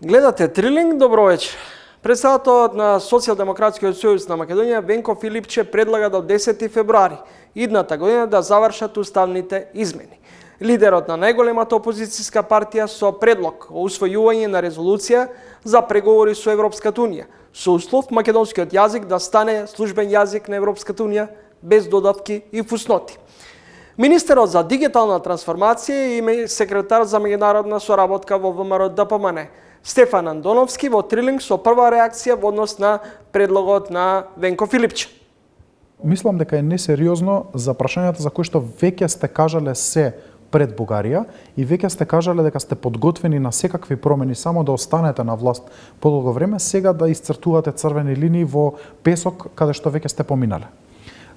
Гледате Трилинг, добро вечер. Председателот на Социјалдемократскиот сојуз на Македонија Венко Филипче предлага до 10 февруари идната година да завршат уставните измени. Лидерот на најголемата опозицијска партија со предлог о усвојување на резолуција за преговори со Европската унија, со услов македонскиот јазик да стане службен јазик на Европската унија без додатки и фусноти. Министерот за дигитална трансформација и секретар за меѓународна соработка во ВМРО ДПМН Стефан Андоновски во Трилинг со прва реакција во однос на предлогот на Венко Филипче. Мислам дека е несериозно за прашањата за кои што веќе сте кажале се пред Бугарија и веќе сте кажале дека сте подготвени на секакви промени само да останете на власт подолго време, сега да исцртувате црвени линии во песок каде што веќе сте поминале.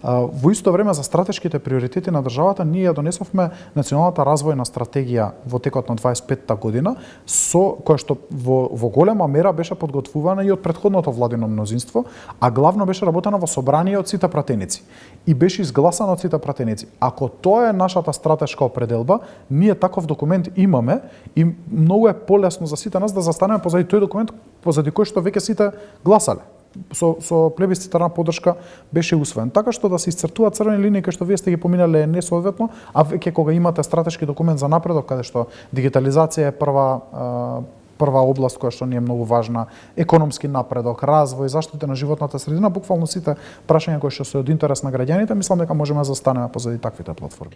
Во исто време за стратешките приоритети на државата ние донесовме националната развојна стратегија во текот на 25-та година, со која што во голема мера беше подготвувана и од претходното владино мнозинство, а главно беше работена во собрание од сите пратеници и беше изгласана од сите пратеници. Ако тоа е нашата стратешка определба, ние таков документ имаме и многу е полесно за сите нас да застанеме позади тој документ позади кој што веќе сите гласале. Со плебисцитарна поддршка беше усвоен. Така што да се исцртуваат црвени линии кои што вие сте ги поминале е несоодветно, а веќе кога имате стратешки документ за напредок каде што дигитализација е прва област која што ни е многу важна, економски напредок, развој, заштита на животната средина, буквално сите прашања кои што се од интерес на граѓаните, мислам дека можеме да застанеме позади таквите платформи.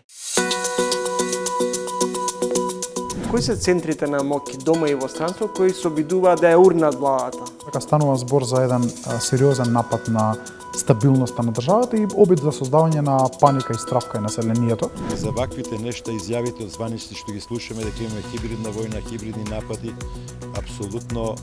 Кои се центрите на моќ дома и во странство кои се обидуваат да ја урнат владата? Дека станува збор за еден сериозен напад на стабилноста на државата и обид за создавање на паника и страв кај населението. За ваквите нешта изјавите од званици што ги слушаме дека имаме хибридна војна, хибридни напади, апсолутно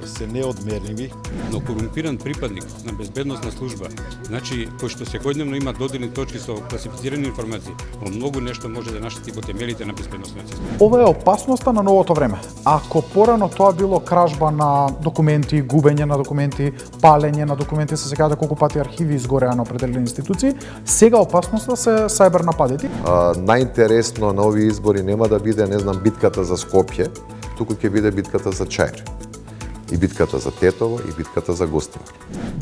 се неодмерливи. Но корумпиран припадник на безбедносна служба, значи кој што секојдневно има додирни точки со класифицирани информации, во многу нешто може да наштети во темелите на безбедносниот систем. Ова е опасноста на новото време. Ако порано тоа било кражба на документи, губење на документи, палење на документи, се сеќавате колку пати архиви изгореа на определени институции, сега опасноста се сајбер нападите. Најинтересно на овие избори нема да биде, битката за Скопје, туку ќе биде битката за Чаир. И битката за Тетово, и битката за Гостива.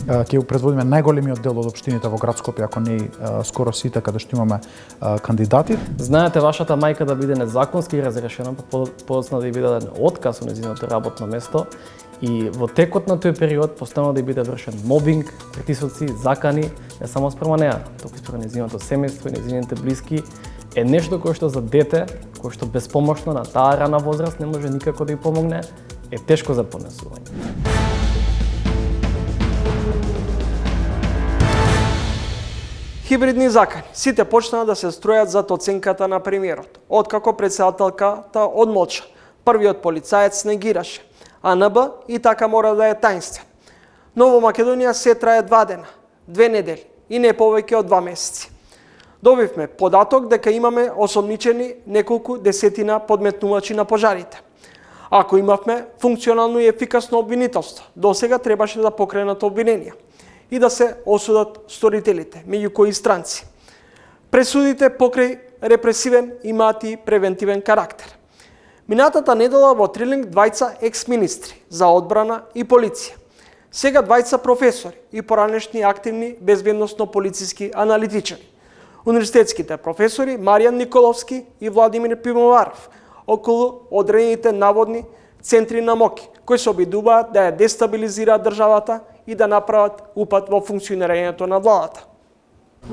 Ќе предводиме најголемиот дел од општините во град Скопје, ако не и скоро сите, каде што имаме кандидати. Знаете вашата мајка да биде незаконски разрешена, подоцна да ја биде даден отказ од нејзиното работно место и во текот на тој период постојано да ја биде вршен мобинг, притисоци, закани, не само спрема неа, туку и спрема нејзиното семејство и нејзините блиски, е нешто кое што за дете, кое што безпомошно на таа рана возраст не може никако да ја помогне, е тешко за понесување. Хибридни закани. Сите почнаа да се стројат зад оценката на премиерот. Откако председателката одмолча, првиот полицаец негираше, а НБ и така мора да е таинствен. Но во Македонија се трае 2 дена, 2 недели и не повеќе од 2 месеци. Добивме податок дека имаме осомничени неколку десетина подметнувачи на пожарите. Ако имавме функционално и ефикасно обвинителство, досега требаше да покренат обвиненија и да се осудат сторителите, меѓу кои странци. Пресудите покрај репресивен имаат и превентивен карактер. Минатата недела во Трилинг двајца екс-министри за одбрана и полиција. Сега двајца професори и поранешни активни безбедносно-полициски аналитичари. Универзитетските професори Маријан Николовски и Владимир Пивоваров околу одредените наводни центри на моќ, кои се обидуваат да ја дестабилизираат државата и да направат упад во функционирањето на владата.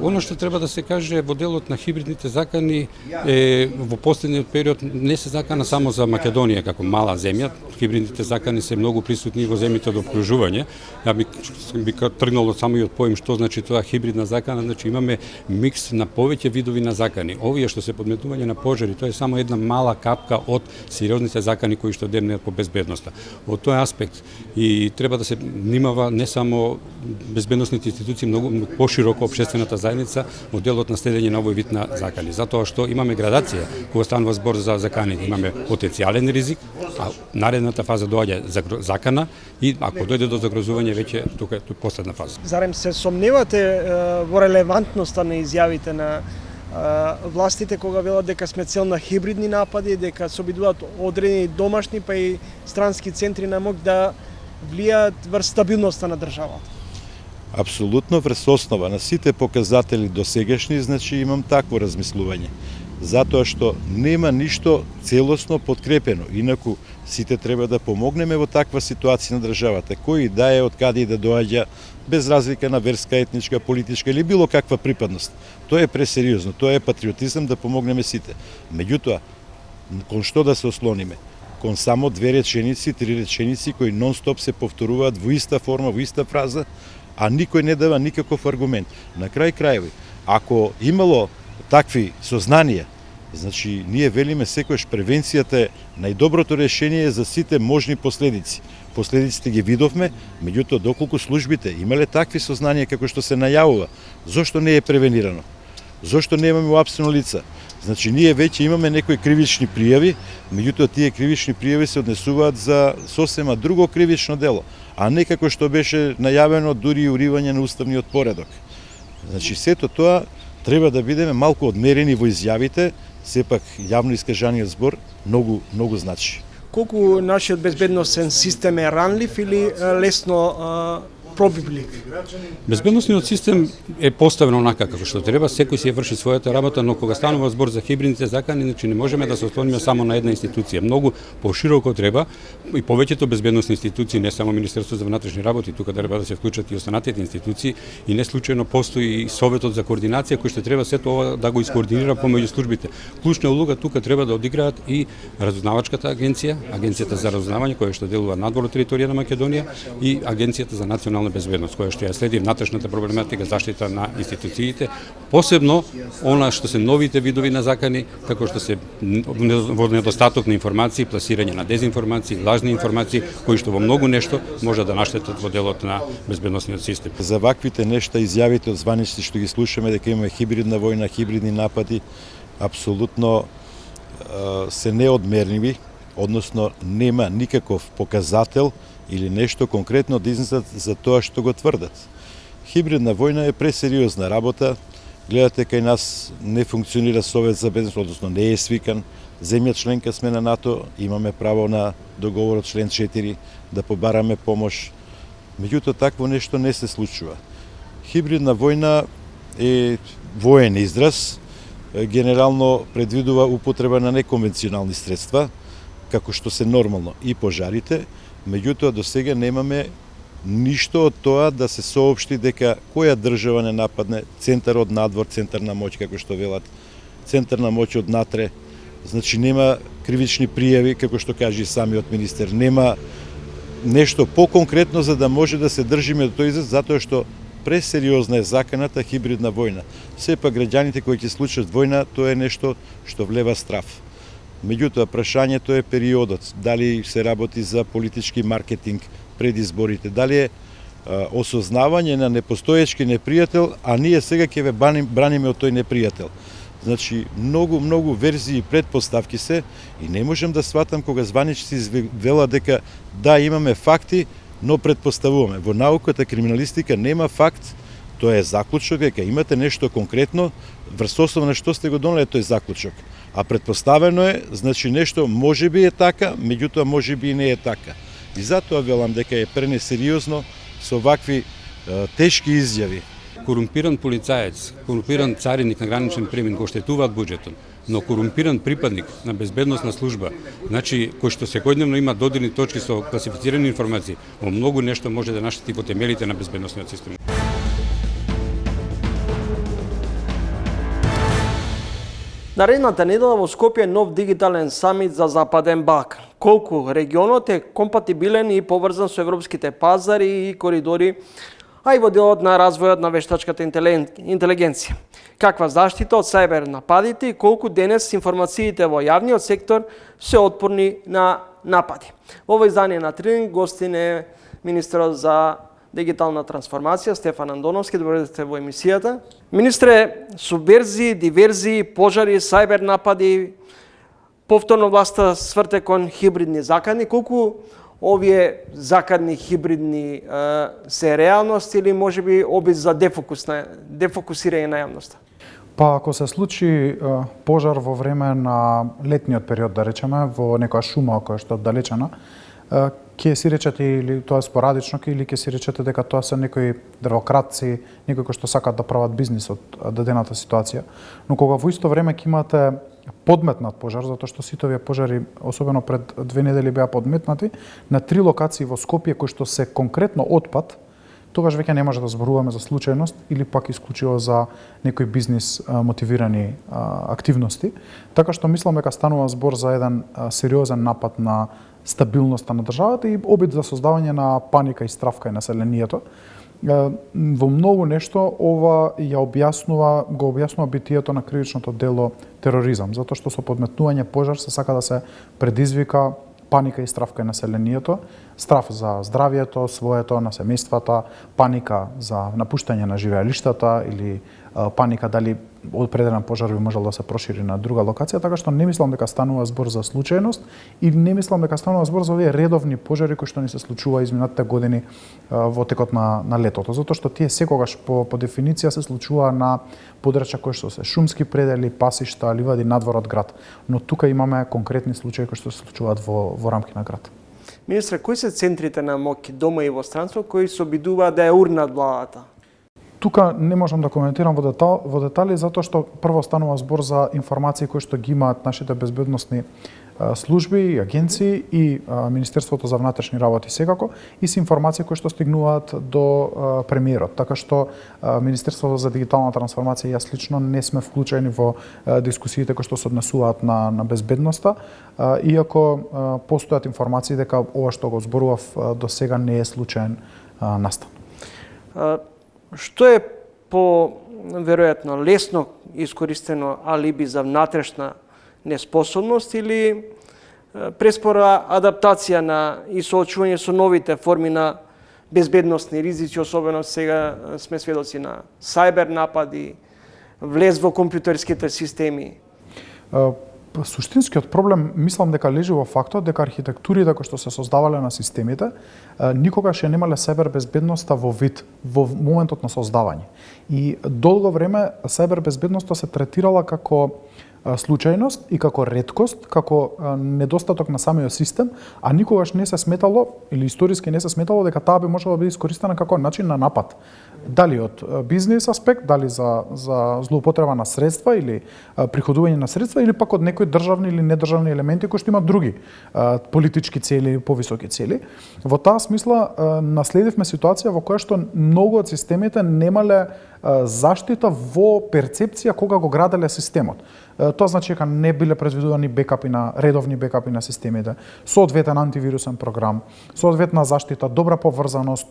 Оно што треба да се каже во делот на хибридните закани е во последниот период не се закана само за Македонија како мала земја, хибридните закани се многу присутни во земјите од опкружување. Ја би тргнало само и од поим што значи тоа хибридна закана, значи имаме микс на повеќе видови на закани. Овие што се подметнување на пожари, тоа е само една мала капка од сериозните закани кои што демнеат по безбедноста. Во тој аспект и треба да се внимава не само безбедносните институции, многу пошироко општествената заедница во делот на следење на овој вид на закани. Затоа што имаме градација кога станува збор за закани. Имаме потенцијален ризик, а наредната фаза доаѓа закана и ако дојде до загрозување веќе тука е последна фаза. Зарем се сомневате во релевантноста на изјавите на властите кога велат дека сме цел на хибридни напади, дека се обидуваат одредени домашни па и странски центри на моќ да влијаат врз стабилноста на државата? Апсолутно врз основа на сите показатели досегашни, значи имам такво размислување. Затоа што нема ништо целосно подкрепено. Инаку сите треба да помогнеме во таква ситуација на државата, кој да е, од каде и да доаѓа, без разлика на верска, етничка, политичка или било каква припадност. Тоа е пресериозно, тоа е патриотизам да помогнеме сите. Меѓутоа, кон што да се ослониме? Кон само 2 реченици, 3 реченици кои нон-стоп се повторуваат во иста форма, во иста фраза, а никој не дава никаков аргумент. На крај крајови, ако имало такви сознанија, значи ние велиме секојаш превенцијата е најдоброто решение за сите можни последици. Последиците ги видовме, меѓутоа доколку службите имале такви сознанија како што се најавува, зошто не е превенирано? Зошто немаме уапсено лица? Значи ние веќе имаме некои кривични пријави, меѓутоа тие кривични пријави се однесуваат за сосема друго кривично дело, а не како што беше најавено дури и уривање на уставниот поредок. Значи сето тоа треба да бидеме малку одмерени во изјавите, сепак јавно искажаниот збор многу значи. Колку нашиот безбедносен систем е ранлив или лесно пробиблив? Безбедносниот систем е поставен онака како што треба, секој си ја врши својата работа, но кога станува збор за хибридните закани, значи не можеме да се ослониме само на една институција. Многу пошироко треба и повеќето безбедносни институции, не само Министерството за внатрешни работи, тука треба да се вклучат и останатите институции, и не случајно постои и Советот за координација кој што треба сето ова да го искоординира помеѓу службите. Клучна улога тука треба да одиграат и разузнавачката агенција, агенцијата за разузнавање која што делува надвор од територија на Македонија и агенцијата за национална безбедност која што ја следи внатрешната проблематика заштита на институциите, посебно она што се новите видови на закани, како што се во недостаток на информации, пласирање на дезинформации, лажни информации, кои што во многу нешто може да наштетат во делот на безбедносниот систем. За ваквите нешта изјавите од званични што ги слушаме дека имаме хибридна војна, хибридни напади, апсолутно се неодмерливи, односно нема никаков показател или нешто конкретно да изнесат за тоа што го тврдат. Хибридна војна е пресериозна работа. Гледате кај нас не функционира Совет за безбедност, односно не е свикан. Земја членка сме на НАТО, имаме право на договорот член 4 да побараме помош. Меѓутоа такво нешто не се случува. Хибридна војна е воен израз, генерално предвидува употреба на неконвенционални средства, како што се нормално и пожарите, меѓутоа до сега немаме ништо од тоа да се соопшти дека која држава не нападне, центар од надвор, центар на моќ, како што велат, центар на моќ од натре. Значи нема кривични пријави, како што кажи самиот министер, нема нешто поконкретно за да може да се држиме до тој израз, затоа што пресериозна е заканата хибридна војна. Сепак граѓаните кои ќе случат војна, тоа е нешто што влева страв. Меѓутоа, прашањето е периодот, дали се работи за политички маркетинг пред изборите, дали е осознавање на непостоечки непријател, а ние сега ќе ве браниме од тој непријател. Значи, многу верзии и предпоставки се и не можем да сватам кога званичци вела дека да, имаме факти, но предпоставуваме. Во науката криминалистика нема факт, тоа е заклучок, дека имате нешто конкретно, врз основа на што сте го донеле тој заклучок. А предпоставено е, значи нешто можеби е така, меѓутоа можеби и не е така. И затоа велам дека е пренесериозно со вакви тешки изјави. Корумпиран полицаец, корумпиран цариник на граничен премин го оштетуваат буџетот, но корумпиран припадник на безбедносна служба, значи кој што секојдневно има додирни точки со класифицирани информации, во многу нешто може да наштети во темелите на безбедносниот систем. Наредната недела во Скопје нов дигитален самит за Западен Балкан. Колку регионот е компатибилен и поврзан со европските пазари и коридори, а и во делот на развојот на вештачката интелигенција. Каква заштита од сајбер нападите и колку денес информациите во јавниот сектор се отпорни на напади. Во ово издание на Тренинг гостин е министерот за дигитална трансформација Стефан Андоновски. Добро дојдете во емисијата. Министре, субверзии, диверзии, пожари, сајбер напади, повторно власта сврте кон хибридни закани. Колку овие закадни хибридни се реалност или можеби обид за дефокусирање на јавноста? Па ако се случи пожар во време на летниот период, да речеме, во некоја шума која што е оддалечена, ќе си речете или тоа е спорадично, или ќе си речете дека тоа се некои дрвократци, некои кои што сакаат да прават бизнис од дадената ситуација. Но кога во исто време ќе имате подметнат пожар, затоа што сите овие пожари, особено пред 2 недели беа подметнати, на 3 локации во Скопје кои што се конкретно отпад, тогаш веќе не може да зборуваме за случајност или пак исклучиво за некои бизнис мотивирани активности. Така што мислам дека станува збор за еден сериозен напад на стабилноста на државата и обид за создавање на паника и страв кај населението. Во многу нешто ова го објаснува битието на кривичното дело тероризам, затоа што со подметнување пожар се сака да се предизвика паника и страв кај населението, страв за здравието своето, на семејствата, паника за напуштање на живеалиштата или паника дали определен пожар би можел да се прошири на друга локација, така што не мислам дека станува збор за случајност и не мислам дека станува збор за овие редовни пожари кои што ни се случува изминатите години во текот на летото, затоа што тие секогаш по дефиниција се случува на подрачја кои што се шумски предели, пасишта, ливади надвор од град, но тука имаме конкретни случаи кои што се случуваат во рамки на град. Министре, кои се центрите на моќ дома и во странство кои се обидуваат да ја урнат владата? Тука не можам да коментирам во детали, затоа што прво станува збор за информации кои што ги имаат нашите безбедносни служби и агенции и Министерството за внатрешни работи секако и се информации кои што стигнуваат до премиерот. Така што Министерството за дигитална трансформација и јас лично не сме вклучени во дискусиите кои што се однесуваат на безбедноста, иако постојат информации дека ова што го зборував до сега не е случаен настан. Што е веројатно лесно искористено алиби за внатрешна неспособност или преспора адаптација и соочување со новите форми на безбедносни ризици, особено сега сме сведоци на сајбер напади, влез во компјутерските системи? Суштинскиот проблем мислам дека лежи во фактот дека архитектурите кои што се создавале на системите никогаш ја немале сајбер безбедноста во вид во моментот на создавање. И долго време сајбер безбедноста се третирала како случајност и како реткост, како недостаток на самиот систем, а никогаш не се сметало или историски не се сметало дека таа би можела да биде искористена како начин на напад. Дали од бизнес аспект, дали за злоупотреба на средства или приходување на средства или пак од некои државни или недржавни елементи кои што имаат други политички цели или повисоки цели. Во таа смисла наследивме ситуација во која што многу од системите немале заштита во перцепција кога го граделе системот. Тоа значи дека не биле предвидувани бекапи редовни бекапи на системите, соодветен антивирусен програм, соодветна заштита, добра поврзаност,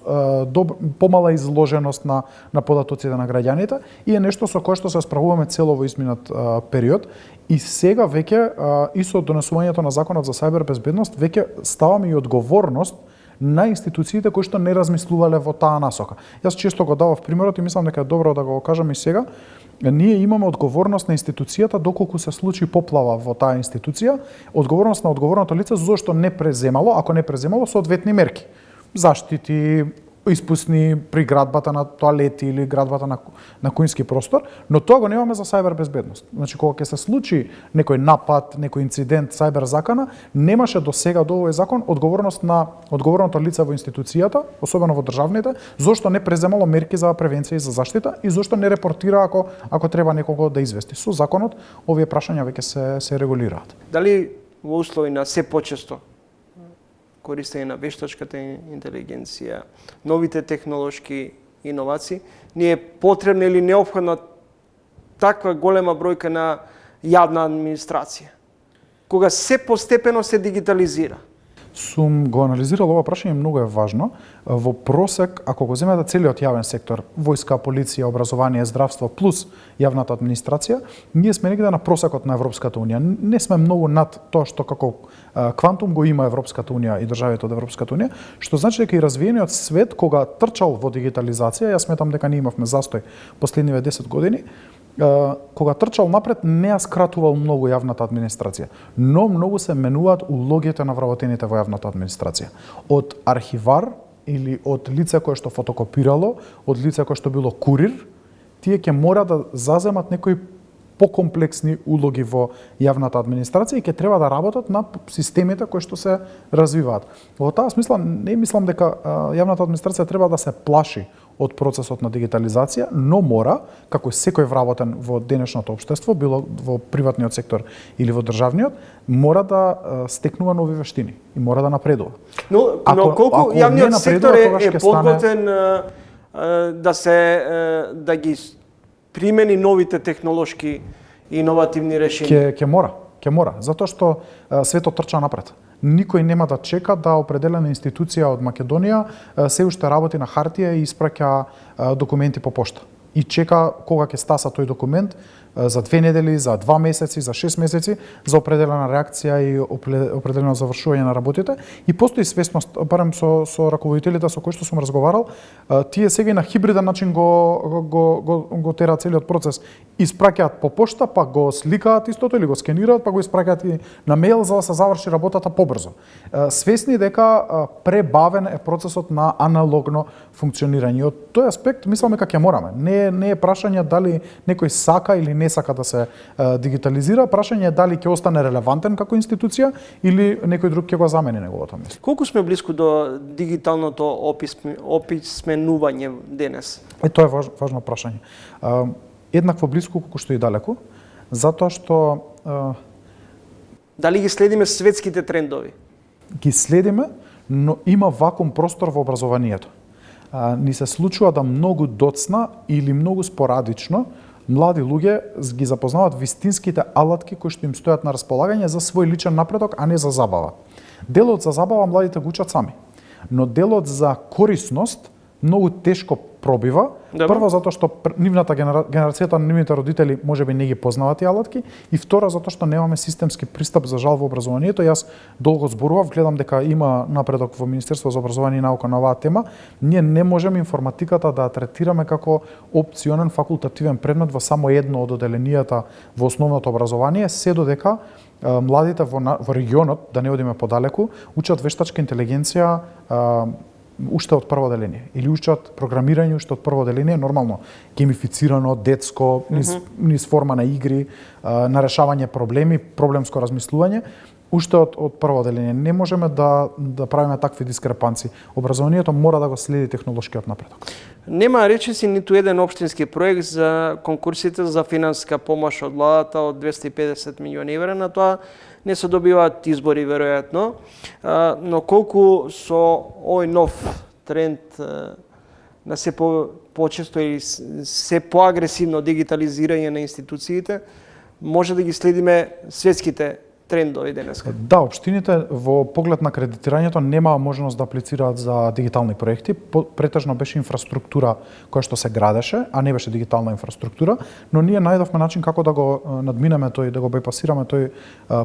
помала изложеност на податоците на граѓаните и е нешто со кое што се справуваме цело во изминат период. И сега веќе и со донесувањето на законот за сајбер безбедност веќе ставаме и одговорност на институциите кои што не размислувале во таа насока. Јас често го давав примерот и мислам дека е добро да го кажам и сега. Ние имаме одговорност на институцијата доколку се случи поплава во таа институција, одговорност на одговорното лице зошто не преземало, ако не преземало соодветни мерки. Заштити, испусни при градбата на тоалети или градбата на кујнски простор, но тоа го немаме за сајбер безбедност. Значи, кога ќе се случи некој напад, некој инцидент, сајбер закана, немаше до сега до овој закон одговорност на одговорното лице во институцијата, особено во државните, зошто не преземало мерки за превенција и за заштита и зошто не репортира ако треба некого да извести. Со законот овие прашања веќе се регулираат. Дали во услови на се почесто користење на вештачката интелигенција, новите технолошки иновации, не е потребна или неопходна таква голема бројка на јавна администрација, кога се постепено се дигитализира? Сум го анализирал ова прашање, многу е важно. Во просек, ако го земете целиот јавен сектор, војска, полиција, образование, здравство плюс јавната администрација, ние сме негде на просекот на Европската унија. Не сме многу над тоа што како квантум го има Европската унија и државите од Европската унија, што значи дека и развиениот свет кога трчал во дигитализација, јас сметам дека ние имавме застој последниве 10 години, кога трчал напред не ја скратувал многу јавната администрација, но многу се менуваат улогите на вработените во јавната администрација. Од архивар или од лице кое што фотокопирало, од лице кое што било курир, тие ќе мора да заземат некои покомплексни улоги во јавната администрација и ќе треба да работат на системите кои што се развиваат. Во таа смисла не мислам дека јавната администрација треба да се плаши од процесот на дигитализација, но мора, како секој вработен во денешното општество, било во приватниот сектор или во државниот, мора да стекнува нови вештини и мора да напредува. Но колку јавниот сектор е подготвен да ги примени новите технолошки и иновативни решенија? Ќе мора, затоа што светот трча напред. Никој нема да чека да определена институција од Македонија се уште работи на хартија и испраќа документи по пошта. И чека кога ќе стаса тој документ за 2 недели, за 2 месеци, за 6 месеци, за определена реакција и определено завршување на работите. И постои свесност, барем со раководителите со кои што сум разговарал, тие сега и на хибриден начин го тера целиот процес. Испраќаат по пошта, па го сликаат истото или го скенираат, па го испраќаат и на мејл за да се заврши работата побрзо. Свесни дека пребавен е процесот на аналогно функционирање. Од тој аспект мислам дека ќе мораме. Не е прашање дали некој сака или не сака да се дигитализира, прашање е дали ќе остане релевантен како институција или некој друг ќе го замени неговото место. Колку сме блиску до дигиталното описменување денес? Тоа е важно прашање. Еднакво блиску колку што и далеку, затоа што дали ги следиме светските трендови? Ги следиме, но има вакуум простор во образованието. Ни се случува да многу доцна или многу спорадично млади луѓе ги запознаваат вистинските алатки кои што им стојат на располагање за свој личен напредок, а не за забава. Делот за забава младите го учат сами, но делот за корисност многу тешко пробива. Прво затоа што нивната генерацијата на нивните родители можеби не ги познаваат тие алатки и второ затоа што немаме системски пристап за жал во образованието. Јас долго зборував, гледам дека има напредок во Министерство за образование и наука на оваа тема. Ние не можеме информатиката да третираме како опционен факултативен предмет во само едно од оделенијата во основното образование, се додека младите во регионот, да не одиме подалеку, учат вештачка интелигенција уште од прво оделение или учат програмирање уште од прво оделение, нормално геймифицирано, детско, низ форма на игри, на решавање проблеми, проблемско размислување, уште од прво оделение. Не можеме да правиме такви дискрепанции. Образованието мора да го следи технолошкиот напредок. Нема речиси ниту еден општински проект за конкурсите за финансиска помош од владата од 250 милиони евра, на тоа не се добиваат избори веројатно, но колку со овој нов тренд на се почесто и се поагресивно дигитализирање на институциите, може да ги следиме светските трендови денеска. Да, општините во поглед на кредитирањето немаа можност да аплицираат за дигитални проекти. Претежно беше инфраструктура која што се градеше, а не беше дигитална инфраструктура, но ние најдовме начин како да го надминеме тој, да го бајпасираме тој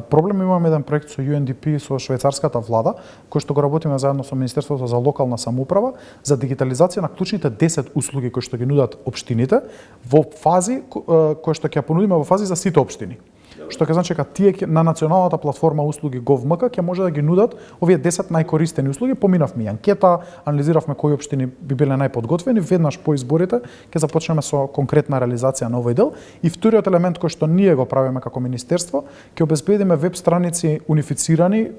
проблем. Имаме еден проект со UNDP, со швајцарската влада, кој што го работиме заедно со Министерството за локална самоуправа за дигитализација на клучните 10 услуги кои што ги нудат општините во фази кои што ќе понудиме во фази за сите општини. Што ќе значи дека тие на националната платформа услуги GovMK ќе може да ги нудат овие 10 најкористени услуги. Поминавме и анкета, анализиравме кои општини би биле најподготвени, веднаш по изборите ќе започнеме со конкретна реализација на овој дел. И вториот елемент кој што ние го правиме како министерство, ќе обезбедиме веб страници унифицирани,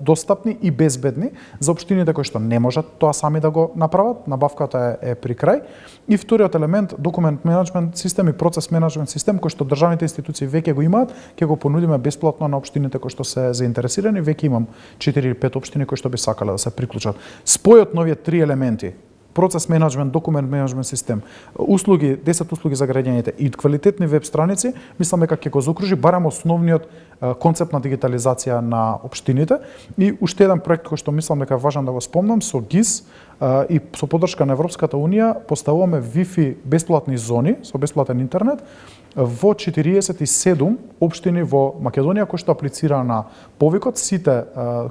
достапни и безбедни за општините кои што не можат тоа сами да го направат. Набавката е при крај. И вториот елемент, документ менеджмент систем и процес менеджмент систем кој што државните институции веќе го имаат, ќе го понудиме бесплатно на општините кои што се заинтересирани. Веќе имам 4 или 5 општини кои што би сакале да се приклучат. Спојот на овие три елементи, процес менеджмент, документ менеджмент систем, услуги, 10 услуги за граѓаните и квалитетни веб страници, мислам дека ќе го заокружи барем основниот концепт на дигитализација на општините. И уште еден проект кој што мислам дека е важен да го спомнам, со ГИС и со поддршка на Европската унија поставуваме Wi-Fi бесплатни зони со бесплатен интернет во 47 општини во Македонија кои што аплицира на повикот. Сите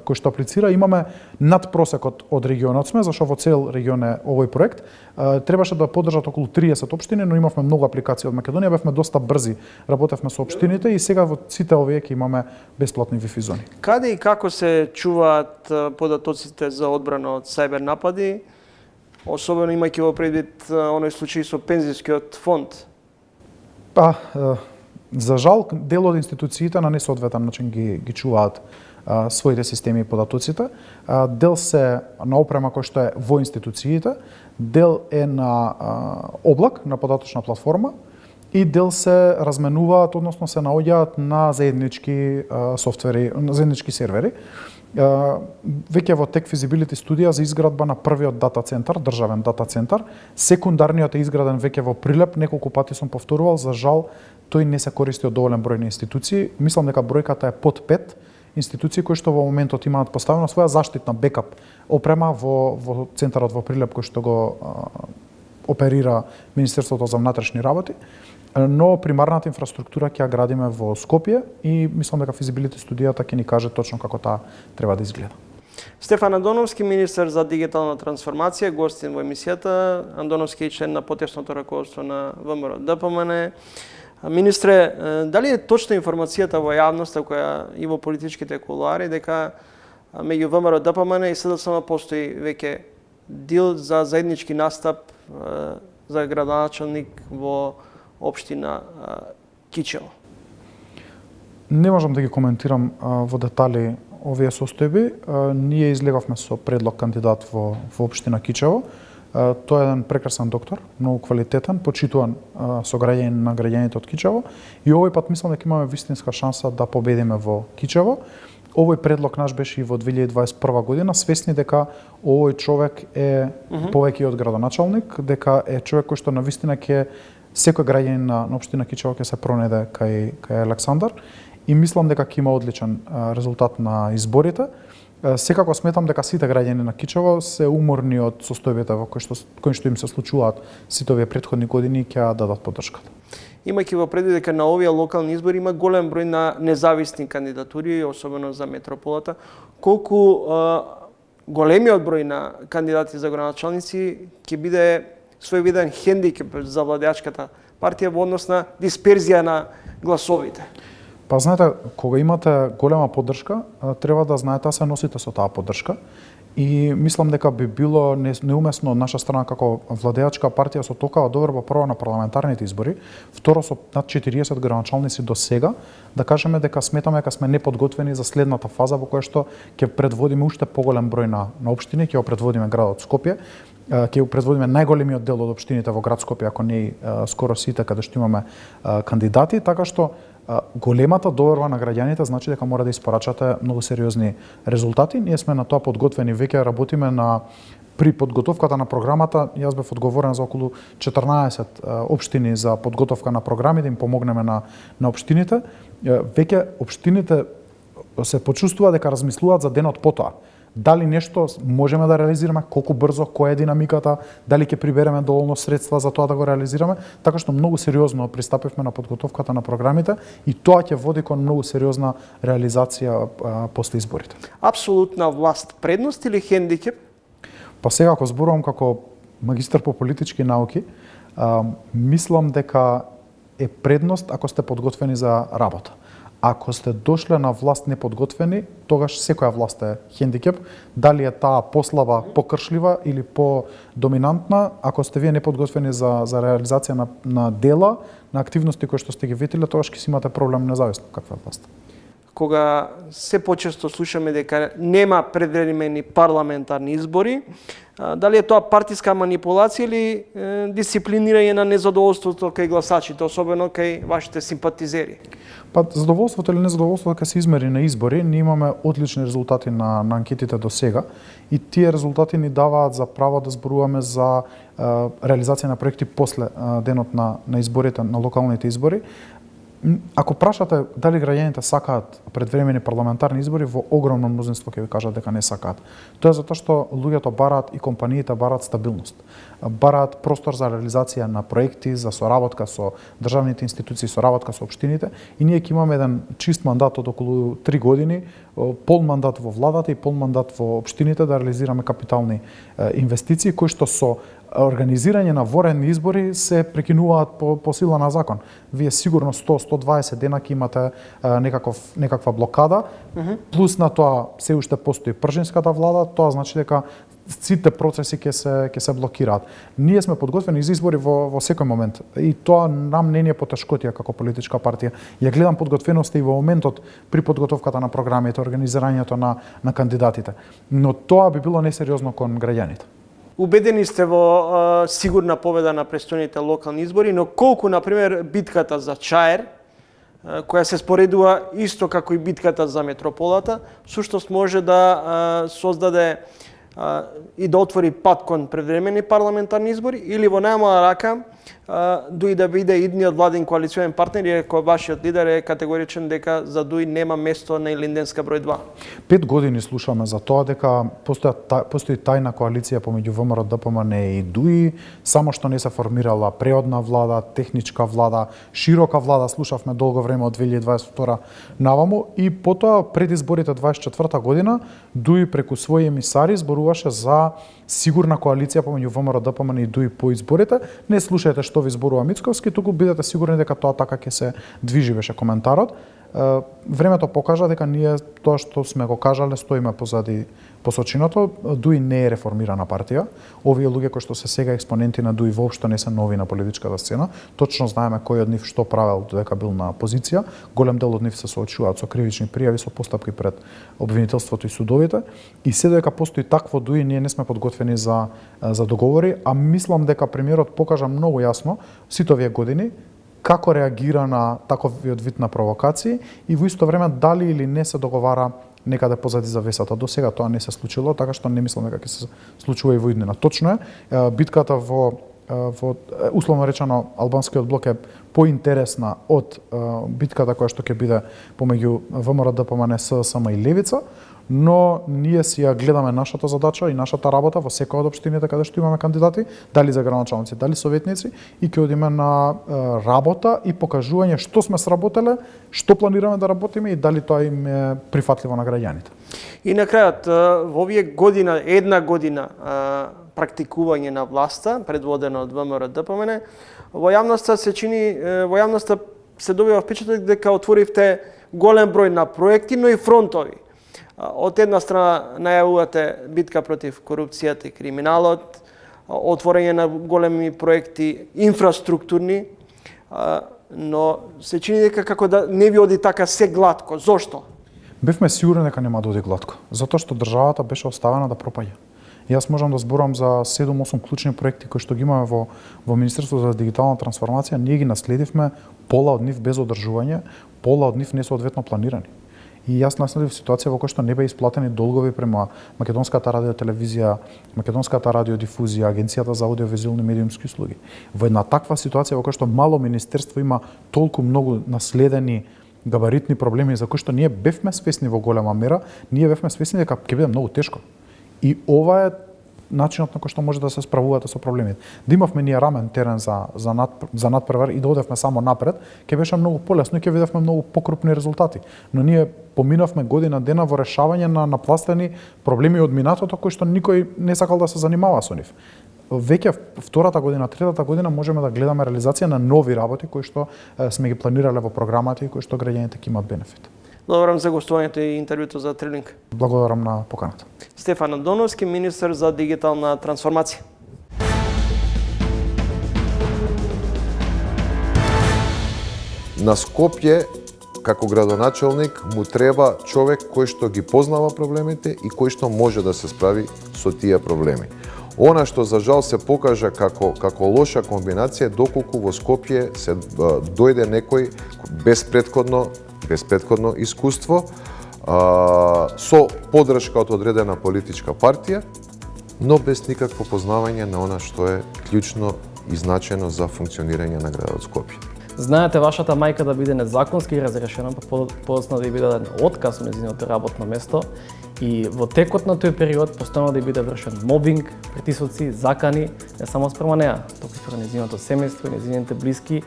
кои што аплицира имаме над просекот од регионот сме, зашто во цел регион е овој проект. Требаше да поддржат околу 30 општини, но имавме многу апликации од Македонија, бевме доста брзи, работевме со општините и сега во сите овие ќе имаме бесплатни Wi-Fi зони. Каде и како се чуваат податоците за одбрана од сајбер напади, особено имајќи во предвид оној случај со пензискиот фонд? За жал, дел од институциите на несоодветен начин ги чуваат своите системи и податоците. Дел се на опрема кој што е во институциите, дел е на облак, на податочна платформа, и дел се разменуваат, односно се наоѓаат на заеднички софтвери, на заеднички сервери. Веќе во тек физибилити студија за изградба на првиот дата центар, државен дата центар. Секундарниот е изграден веќе во Прилеп, неколку пати сум повторувал, за жал тој не се користи од доволен број на институции. Мислам дека бројката е под 5 институции кои што во моментот имаат поставено своја заштитна бекап опрема во центарот во Прилеп кој што го оперира Министерството за внатрешни работи, но примарната инфраструктура ќе ја градиме во Скопје и мислам дека физибилити студијата ќе ни каже точно како таа треба да изгледа. Стефан Андоновски, министер за дигитална трансформација, гостин во емисијата. Андоновски е член на потесното раководство на ВМРО ДПМН. Министре, дали е точна информацијата во јавноста која и во политичките кулуари дека меѓу ВМРО ДПМН и СДСМ постои веќе дил за заеднички настап за градоначалник во општина Кичево? Не можам да ги коментирам во детали овие состојби. Ние излегавме со предлог кандидат во општина Кичево. Тој е еден прекрасен доктор, многу квалитетен, почитуван со граѓани на граѓаните од Кичево. И овој пат мислам дека имаме вистинска шанса да победиме во Кичево. Овој предлог наш беше и во 2021 година, свесни дека овој човек е повеќе од градоначалник, дека е човек кој што навистина ќе секој граѓанин на општина Кичево ќе се пронеде кај Александар и мислам дека ќе има одличен резултат на изборите. Секако сметам дека сите граѓани на Кичево се уморни од состојбите во кои што им се случуваат сите овие претходни години и ќе дадат поддршката. Имајќи во предвид дека на овие локални избори има голем број на независни кандидатури, особено за метрополата, колку големиот број на кандидати за градоначалници ќе биде своевиден хендикеп за владеачката партија во однос на дисперзија на гласовите? Па знаете, кога имате голема поддршка, треба да знаете да се носите со таа поддршка. И мислам дека би било неумесно од наша страна како владеачка партија со толкова доверба прво на парламентарните избори, второ со над 40 градоначалници до сега, да кажеме дека сметаме дека сме неподготвени за следната фаза во која што ќе предводиме уште поголем број на општини, ќе го предводиме градот Скопје, ќе го предводиме најголемиот дел од општините во град Скопје, ако не и скоро сите каде што имаме кандидати, така што големата доверба на граѓаните значи дека мора да испорачате многу сериозни резултати. Ние сме на тоа подготвени, веќе работиме при подготовката на програмата. Јас бев одговорен за околу 14 општини за подготовка на програми, да им помогнеме на општините. Веќе општините се почувствува дека размислуваат за денот потоа. Дали нешто можеме да реализираме, колку брзо, која е динамиката, дали ќе прибереме доволно средства за тоа да го реализираме, така што многу сериозно пристапивме на подготовката на програмите и тоа ќе води кон многу сериозна реализација после изборите. Апсолутна власт предност или хендикеп? Па сега, ако зборувам како магистар по политички науки, мислам дека е предност ако сте подготвени за работа. Ако сте дошле на власт неподготвени, тогаш секоја власт е хендикеп, дали е таа послаба, покршлива или подоминантна. Ако сте вие неподготвени за реализација на дела, на активности кои што сте ги ветиле, тогаш ќе си имате проблем независно каква е власт. Кога се почесто слушаме дека нема предвремени парламентарни избори, дали е тоа партиска манипулација или дисциплинирање на незадоволството кај гласачите, особено кај вашите симпатизери? Па задоволството или незадоволството кога се измери на избори, ние имаме одлични резултати на анкетите до сега и тие резултати ни даваат за право да зборуваме за реализација на проекти после денот на изборите, на локалните избори. Ако прашате дали граѓаните сакаат предвремени парламентарни избори, во огромно мнозинство ќе ви кажат дека не сакаат. Тоа е затоа што луѓето бараат и компаниите бараат стабилност. Бараат простор за реализација на проекти, за соработка со државните институции, соработка со општините и ние ќе имаме еден чист мандат од околу 3 години, пол мандат во владата и пол мандат во општините да реализираме капитални инвестиции кои што со организирање на воредни избори се прекинуваат по сила на закон. Вие сигурно 100-120 дена ќе имате некаква блокада, плюс на тоа се уште постои пржинската влада, тоа значи дека сите процеси ќе се блокираат. Ние сме подготвени за избори во секој момент и тоа нам не е потешкотија како политичка партија. Ја гледам подготвеноста и во моментот при подготовката на програмите, организирањето на кандидатите. Но тоа би било несериозно кон граѓаните. Убедени сте во сигурна победа на престојните локални избори, но колку, например, битката за Чаир, која се споредува исто како и битката за метрополата, суштост може да создаде и да отвори пат кон превремени парламентарни избори, или во најмала рака дуи да биде идниот владин коалиционен партнер, иако вашиот лидер е категоричен дека за дуи нема место на Илинденска број 2. 5 години слушаме за тоа дека постои тајна коалиција помеѓу ВМРО, ДПМН и ДУИ, само што не се формирала преодна влада, техничка влада, широка влада, слушавме долго време од 2022 наваму и потоа пред изборите 24 година ДУИ преку своји емисари зборуваше за сигурна коалиција помеѓу ВМРО, ДПМН и ДУИ по изборите. Не слушајте што ви зборува Мицковски, туку бидете сигурни дека тоа така ќе се движи, беше коментарот. Времето покажа дека ние тоа што сме го кажале стоиме позади посочиното. ДУИ не е реформирана партија. Овие луѓе кои што се сега експоненти на ДУИ воопшто не се нови на политичката сцена. Точно знаеме кој од нив што правел додека бил на позиција. Голем дел од нив се соочуваат со кривични пријави, со постапки пред обвинителството и судовите. И се додека постои такво ДУИ, ние не сме подготвени за договори, а мислам дека премиерот покажа многу јасно сите овие години како реагира на таковиот вид на провокации и во исто време дали или не се договара некаде позади завесата. До сега тоа не се случило, така што не мислам дека ќе се случува и во иднина. Точно е, битката во условно речено албанскиот блок е поинтересна од битката која што ќе биде помеѓу ВМРО, ДПМН, ССМ и Левица, но ние си ја гледаме нашата задача и нашата работа во секоја од општините каде што имаме кандидати, дали за градоначалници, дали советници, и ќе одиме на работа и покажување што сме сработеле, што планираме да работиме и дали тоа им е прифатливо на граѓаните. И на крајот, во овие една година практикување на власта, предводена од ВМРО, ДПМН, во јавноста се добива впечаток дека отворивте голем број на проекти, но и фронтови. Од една страна најавувате битка против корупцијата и криминалот, отворање на големи проекти инфраструктурни, но се чини дека како да не ви оди така се глатко. Зошто? Бевме сигурни дека нема да оди глатко, затоа што државата беше оставена да пропаѓа. Јас можам да зборам за 7-8 клучни проекти кои што ги имаме во Министерството за дигитална трансформација, ние ги наследивме, пола од нив без одржување, пола од нив несоодветно планирани. И јас наследив ситуација во која што не беа исплатени долгови према Македонската радиотелевизија, Македонската радиодифузија, Агенцијата за аудиовизуелни медиумски услуги. Во една таква ситуација во која што мало министерство има толку многу наследени габаритни проблеми за кои што ние бевме свесни во голема мера, ние бевме свесни дека ќе биде многу тешко. И ова е начинот на кој што може да се справувате со проблемите. Да имавме ние рамен терен за надпревар и да одевме само напред, ќе беше многу полесно и ќе видевме многу покрупни резултати. Но ние поминавме година дена во решавање на напластени проблеми од минатото кои што никој не сакал да се занимава со нив. Веќе втората година, третата година можеме да гледаме реализација на нови работи кои што сме ги планирале во програмата и кои што граѓаните ќе имаат бенефит. Благодарам за гостувањето и интервјуто за Трилинг. Благодарам на поканата. Стефан Андоновски, министер за дигитална трансформација. На Скопје, како градоначалник, му треба човек кој што ги познава проблемите и кој што може да се справи со тие проблеми. Она што за жал се покажа како лоша комбинација, доколку во Скопје се дојде некој без претходно искуство, со поддршка од одредена политичка партија, но без никакво познавање на она што е клучно и значено за функционирање на градот Скопје. Знаете вашата мајка да биде незаконски разрешена, па подоцна да ја биде даден отказ од нејзиното работно место и во текот на тој период постојано да ја биде вршен мобинг, притисоци, закани, не само спрема неа, туку спрема нејзиното семејство и нејзините блиски,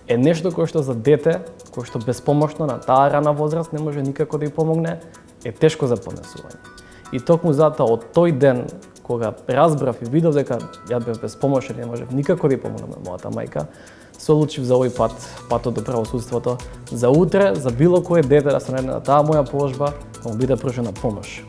е нешто кое што за дете, кое што безпомошно на таа рана возраст не може никако да ја помогне, е тешко за понесување. И токму затоа од тој ден кога разбрав и видов дека ја бев безпомошен и не можев никако да ја помогнам на мојата мајка, се одлучив за овој патот до правосудството, за утре, за било кое дете да се најде на таа моја положба, да му биде пружена помош.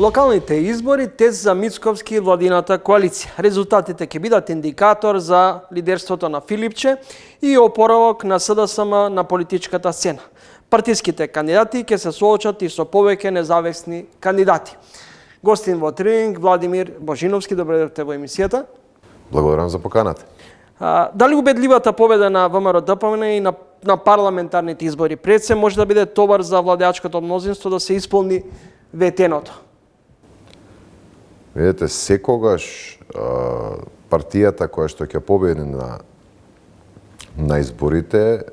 Локалните избори тест за Мицковски и владината коалиција. Резултатите ќе бидат индикатор за лидерството на Филипче и опоравок на СДСМ на политичката сцена. Партиските кандидати ќе се соочат и со повеќе независни кандидати. Гостин во тренинг Владимир Божиновски, добре дојдовте во емисијата. Благодарам за поканата. Дали убедливата победа на ВМРО-ДПМН и на парламентарните избори пред се може да биде товар за владеачкото мнозинство да се исполни ветеното? Видете, секогаш партијата која што ќе победи на изборите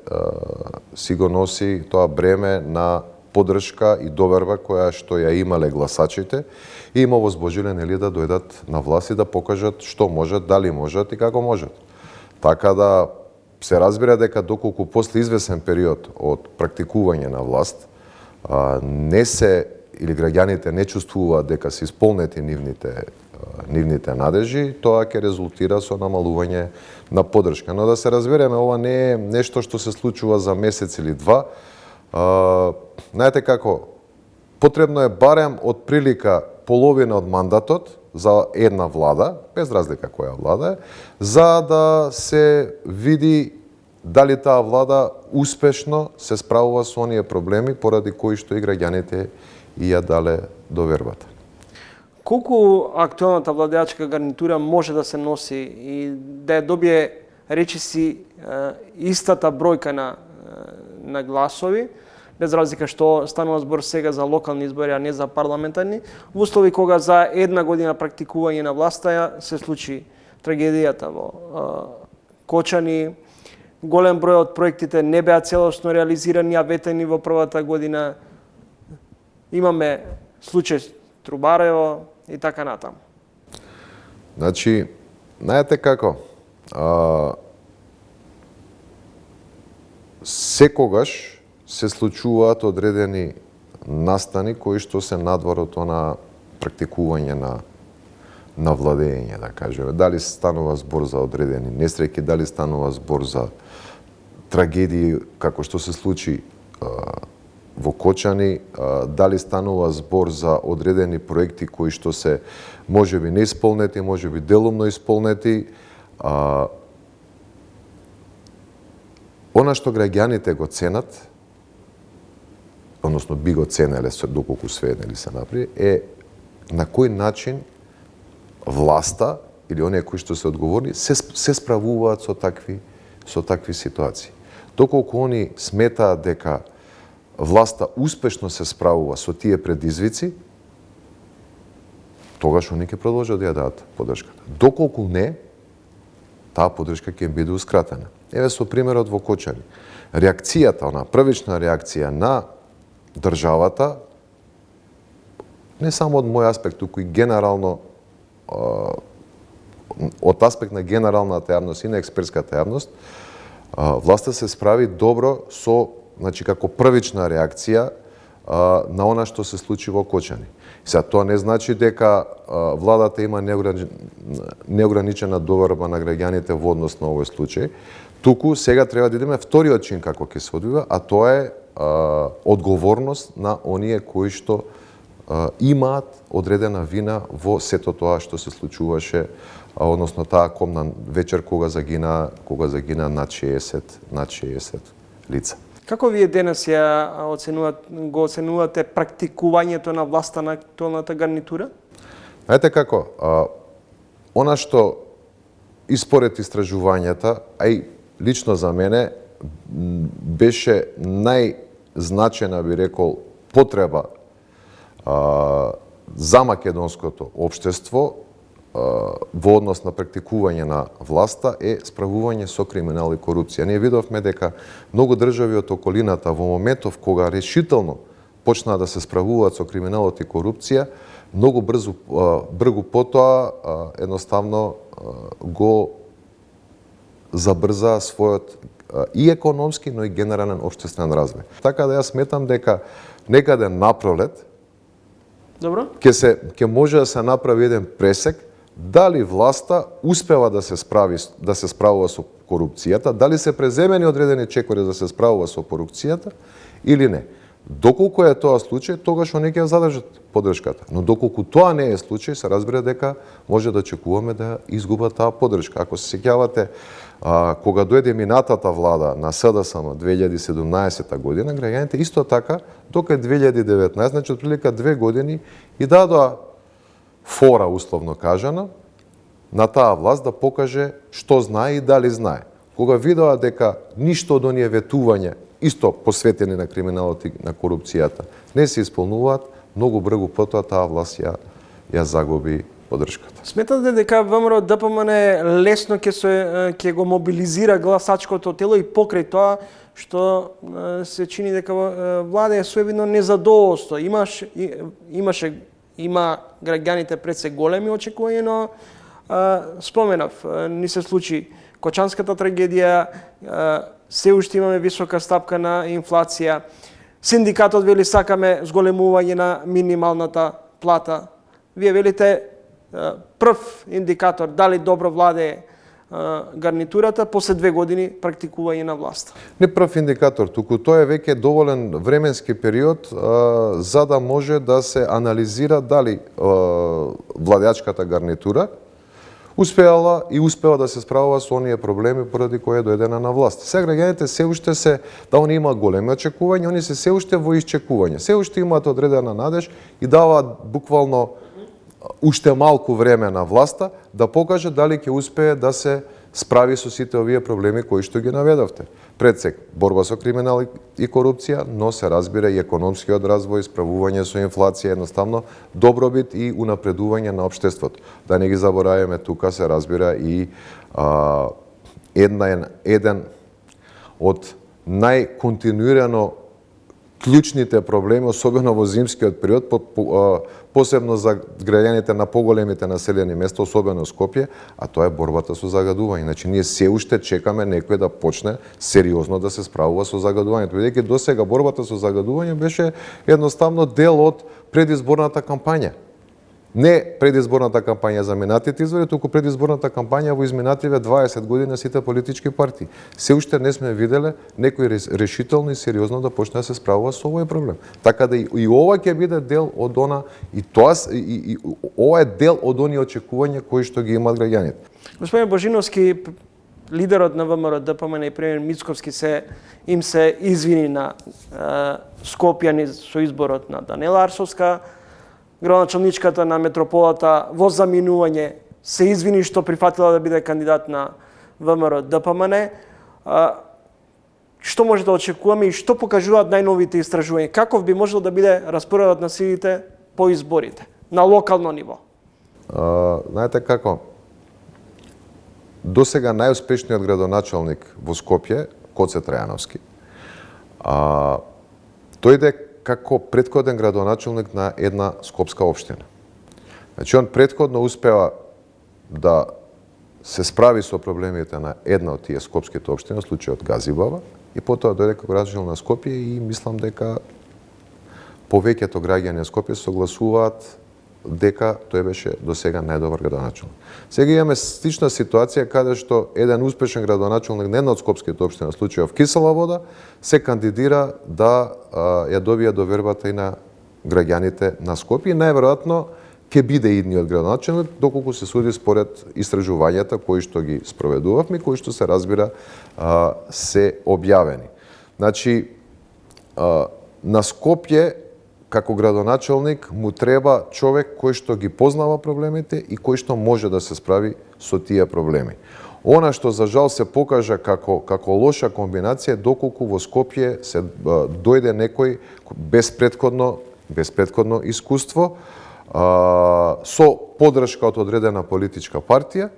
си го носи тоа бреме на поддршка и доверба која што ја имале гласачите и има возможност да дојдат на власт и да покажат што можат, дали можат и како можат. Така да се разбира дека доколку после извесен период од практикување на власт не се или граѓаните не чувствуваат дека се исполнети нивните надежи, тоа ќе резултира со намалување на поддршка. Но да се разбереме, ова не е нешто што се случува за месец или два. Знаете како, потребно е барем од прилика половина од мандатот за една влада, без разлика која влада е, за да се види дали таа влада успешно се справува со оние проблеми поради кои што и граѓаните и ја дале довербата. Колку актуелната владеачка гарнитура може да се носи и да ја добие речиси истата бројка на гласови, без разлика што станува збор сега за локални избори, а не за парламентарни, во услови кога за една година практикување на власта се случи трагедијата во Кочани, голем број од проектите не беа целосно реализирани, а ветени во првата година. Имаме случај Трубарево и така натаму. Значи, знаете како, секогаш се случуваат одредени настани кои што се надвор од она практикување на владење, да кажеме. Дали станува збор за одредени несреќи, дали станува збор за трагедии како што се случи во Кочани, дали станува збор за одредени проекти кои што се можеби неисполнети, можеби делумно исполнети. Она што граѓаните го ценат, односно би го ценеле доколку сведен или се направи, е на кој начин власта или оние кои што се одговорни се справуваат со такви ситуации. Доколку они сметаат дека власта успешно се справува со тие предизвици, тогаш они ќе продолжат да ја дадат поддршката. Доколку не, таа поддршка ќе биде ускратена. Еве со примерот во Кочани. Реакцијата, она првична реакција на државата, не само од мој аспект, туку и генерално од аспект на генералната јавност и на експертската јавност, власта се справи добро со, значи како првична реакција на она што се случи во Кочани. Сега тоа не значи дека владата има неограничена доверба на граѓаните во однос на овој случај, туку сега треба да идеме вториот чин како ќе се одвива, а тоа е одговорност на оние кои што имаат одредена вина во сето тоа што се случуваше, односно таа комна вечер кога загина над 60 лица. Како вие денес го оценувате практикувањето на власта на актуелната гарнитура? Знаете како, она што и според истражувањата, а и лично за мене, беше најзначена, би рекол, потреба за македонското општество во однос на практикување на власта е справување со криминал и корупција. Ние видовме дека многу држави од околината во моментов кога решително почнаа да се справуваат со криминалот и корупција, многу брзо потоа едноставно го забрзаа својот и економски, но и генерален општествен развој. Така да јас сметам дека некаде напролет ќе може да се направи еден пресек дали власта успева да се справува со корупцијата, дали се преземени одредени чекори да се справува со корупцијата или не. Доколку е тоа случај, тогаш они ќе задржат поддршката. Но доколку тоа не е случај, се разбира дека може да очекуваме да изгубат таа поддршка. Ако се сеќавате, кога дојде минатата влада на СДСМ 2017 година, граѓаните исто така, дока 2019, значи отприлика 2 години, и дадоа фора, условно кажано, на таа власт да покаже што знае и дали знае. Кога видоа дека ништо од оние ветувања, исто посветени на криминалот и на корупцијата, не се исполнуваат, многу брзо потоа таа власт ја загуби поддршката. Сметате дека ВМРО ДПМН лесно ќе го мобилизира гласачкото тело и покрај тоа што се чини дека влада е своевидно незадоволство. Има граѓаните пред се големи очекувања, но споменав, ни се случи Кочанската трагедија, се уште имаме висока стапка на инфлација. Синдикатот вели сакаме зголемување на минималната плата. Вие велите прв индикатор дали добро владее гарнитурата после 2 години практикување на власт. Не прв индикатор, туку тоа е веќе доволен временски период за да може да се анализира дали владеачката гарнитура успеала да се справува со оние проблеми поради кои е дојдена на власт. Сега граѓаните се уште да они имаат големи очекувања, они се уште во исчекување. Се уште имаат одредена надеж и даваат буквално уште малку време на власта да покаже дали ќе успее да се справи со сите овие проблеми кои што ги наведовте. Пред се борба со криминал и корупција, но се разбира и економскиот развој, справување со инфлација, едноставно добробит и унапредување на општеството. Да не ги забораваме, тука се разбира и еден од најконтинуирано клучните проблеми, особено во зимскиот период, посебно за граѓаните на поголемите населени места, особено Скопје, а тоа е борбата со загадување. Значи, ние се уште чекаме некој да почне сериозно да се справува со загадувањето. Бидејќи досега борбата со загадување беше едноставно дел од предизборната кампања. Не предизборната кампања за минатите избори, туку предизборната кампања во изминативе 20 години на сите политички партии. Се уште не сме виделе некој решително и сериозно да почне да се справува со овој проблем. Така да и ова ќе биде дел од она ова е дел од оние очекувања кои што ги имаат граѓаните. Господин Божиновски, лидерот на ВМРО ДПМН и премиер Мицковски им се извини на Скопјани со изборот на Данела Арсовска. Градоначалничката на метрополата во заминување се извини што прифатила да биде кандидат на ВМРО ДПМН. Што може да очекуваме и што покажуваат најновите истражувања? Каков би можел да биде распоредот на силите по изборите на локално ниво? Знаете како? Досега најуспешниот градоначалник во Скопје, Коце Трајановски, дојде како претходен градоначалник на една скопска општина. Значи, он претходно успеа да се справи со проблемите на една од тие скопските општини, случајот Газибава, и потоа дојде како градоначалник на Скопје и мислам дека повеќето граѓани на Скопје согласуваат дека тој беше досега најдобар градоначалник. Сега имаме слична ситуација каде што еден успешен градоначалник на една од скопските општини, случајов Кисела вода, се кандидира да ја добие довербата и на граѓаните на Скопје. Најверојатно ќе биде идниот градоначалник, доколку се суди според истражувањата кои што ги спроведувавме и кои што се разбира се објавени. Значи, на Скопје како градоначалник му треба човек кој што ги познава проблемите и кој што може да се справи со тие проблеми. Она што за жал се покажа како лоша комбинација, доколку во Скопје се дојде некој без претходно искуство, со поддршка од одредена политичка партија,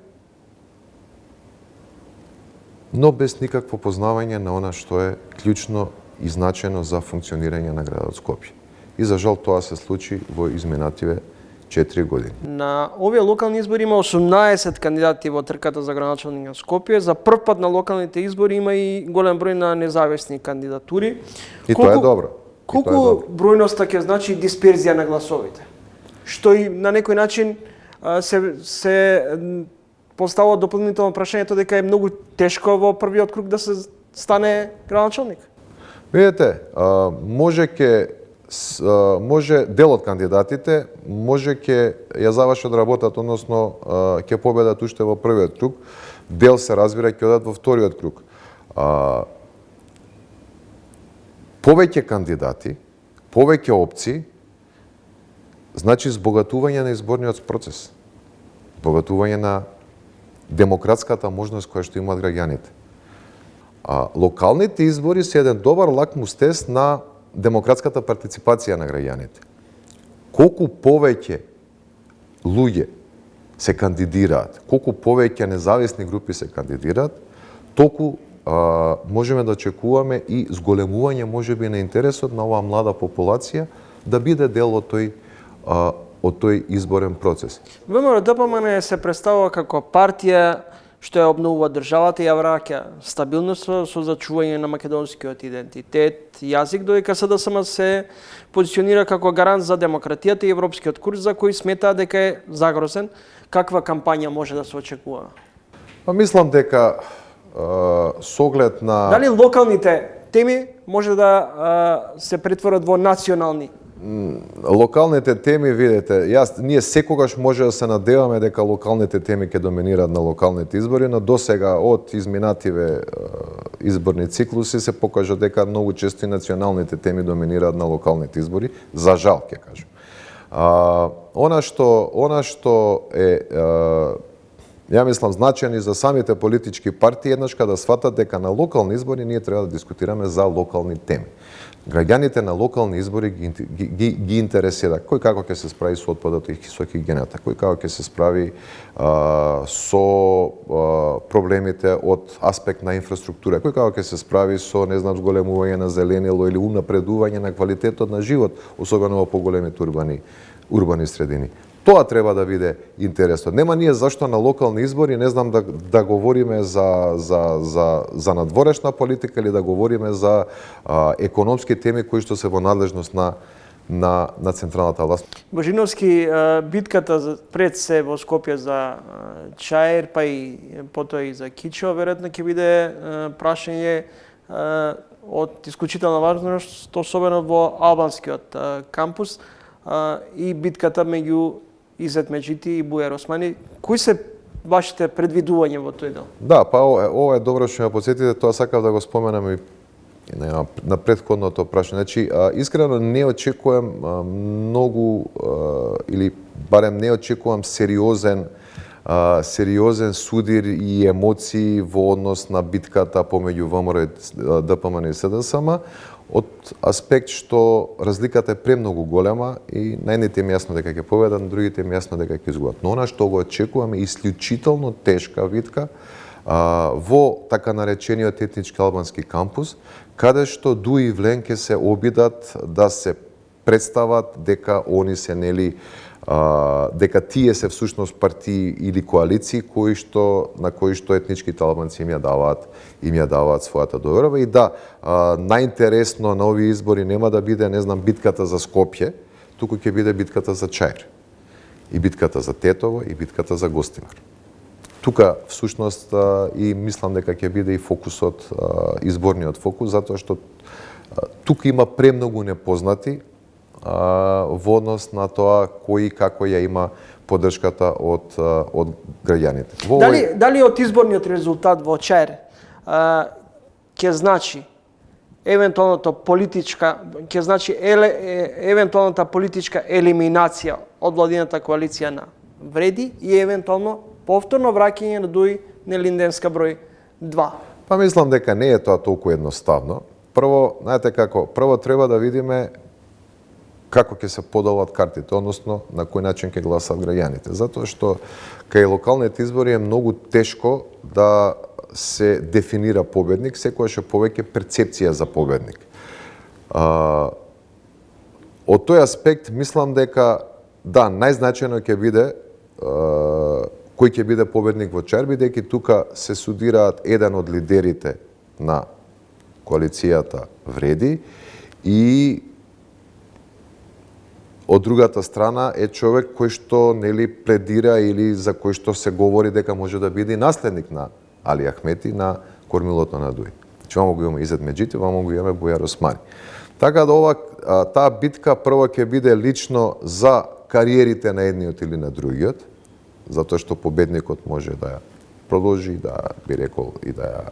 но без никакво познавање на она што е клучно и значено за функционирање на градот Скопје. И за жал тоа се случи во изминативе 4 години. На овие локални избори има 18 кандидати во трката за градоначалник на Скопје. За прв пат на локалните избори има и голем број на независни кандидатури. И тоа е добро. Колку бројноста ќе значи дисперзија на гласовите? Што и на некој начин се поставува дополнително прашањето дека е многу тешко во првиот круг да се стане градоначалник. Видете, може дел од кандидатите може ќе ја завршат работата, односно ќе победат уште во првиот круг, дел се разбира ќе одат во вториот круг. Повеќе кандидати, повеќе опции, значи збогатување на изборниот процес, збогатување на демократската можност која што имаат граѓаните. Локалните избори се еден добар лакмус тест на демократската партиципација на граѓаните. Колку повеќе луѓе се кандидираат, колку повеќе независни групи се кандидираат, толку можеме да очекуваме и зголемување можеби на интересот на оваа млада популација да биде дел од тој изборен процес. ВМРО-ДПМН се представува како партија што ја обновува државата и ја враќа стабилност со зачување на македонскиот идентитет, јазик, додека СДСМ се позиционира како гарант за демократијата и европскиот курс за кој сметаа дека е загрозен. Каква кампања може да се очекува? Мислам дека со оглед на... Дали локалните теми може да се претворат во национални? Локалните теми, видите, ние секогаш може да се надеваме дека локалните теми ќе доминираат на локалните избори, но досега од изминативе изборни циклуси се покажа дека многу често и националните теми доминираат на локалните избори, за жал ќе кажам. Она што е ја мислам значајно и за самите политички партии, еднаш кога да сватат дека на локални избори ние треба да дискутираме за локални теми. Граѓаните на локални избори ги интересира кој како ќе се справи со отпадот и со хигиената, кој како ќе се справи со проблемите од аспект на инфраструктура, кој како ќе се справи со, не знам, зголемување на зеленило или унапредување на квалитетот на живот, особено во поголемите урбани средини. Тоа треба да биде интересно. Нема ние зашто на локални избори, не знам, да говориме за надворешна политика или да говориме за економски теми кои што се во надлежност на централната власт. Божиновски, битката пред се во Скопје за Чаир, па и потоа и за Кичо, веројатно ќе биде прашање од исклучителна важност, особено во албанскиот кампус, и битката меѓу Изет Меджити и Бујар Османи. Кои се вашите предвидувања во тој дел? Да, па ова е добро што ме потсетите, тоа сакав да го споменам и на претходното прашање. Значи, искрено не очекувам многу, или барем не очекувам сериозен судир и емоции во однос на битката помеѓу ВМРО, ДПМН и СДСМ, од аспект што разликата е премногу голема и на едните ми јасно дека ќе победат, на другите ми јасно дека ќе изгубат. Но она што го очекуваме е исклучително тешка битка во така наречениот етнички албански кампус, каде што Ду и Влен ќе се обидат да се представат дека они се дека тие се всушност партии или коалиции на кои што етничките албанци им ја даваат својата доверба. И да, најинтересно на овие избори нема да биде, не знам, битката за Скопје, туку ќе биде битката за Чаир, и битката за Тетово, и битката за Гостивар. Тука всушност и мислам дека ќе биде и фокусот, изборниот фокус, затоа што тука има премногу непознати во однос на тоа кој како ја има поддршката од граѓаните. Дали од изборниот резултат во Чаир ќе значи евентуалната политичка елиминација од владината коалиција на Вреди и евентуално повторно враќање на Дуј на Линденска број 2? Па мислам дека не е тоа толку едноставно. Прво, знаете како, треба да видиме како ќе се подолат картите, односно на кој начин ќе гласат граѓаните. Затоа што кај локалните избори е многу тешко да се дефинира победник, секогаш е повеќе перцепција за победник. Од тој аспект мислам дека да, најзначајно ќе биде кој ќе биде победник во Чаир, бидејќи тука се судираат еден од лидерите на коалицијата Вреди и од другата страна е човек кој што пледира или за кој што се говори дека може да биде наследник на Али Ахмети на кормилото на Дуј. Значи, вамо го имаме Изет Меджити, вамо го имаме Бујар Османи. Така да таа битка прво ќе биде лично за кариерите на едниот или на другиот, затоа што победникот може да ја продолжи, да би рекол и да ја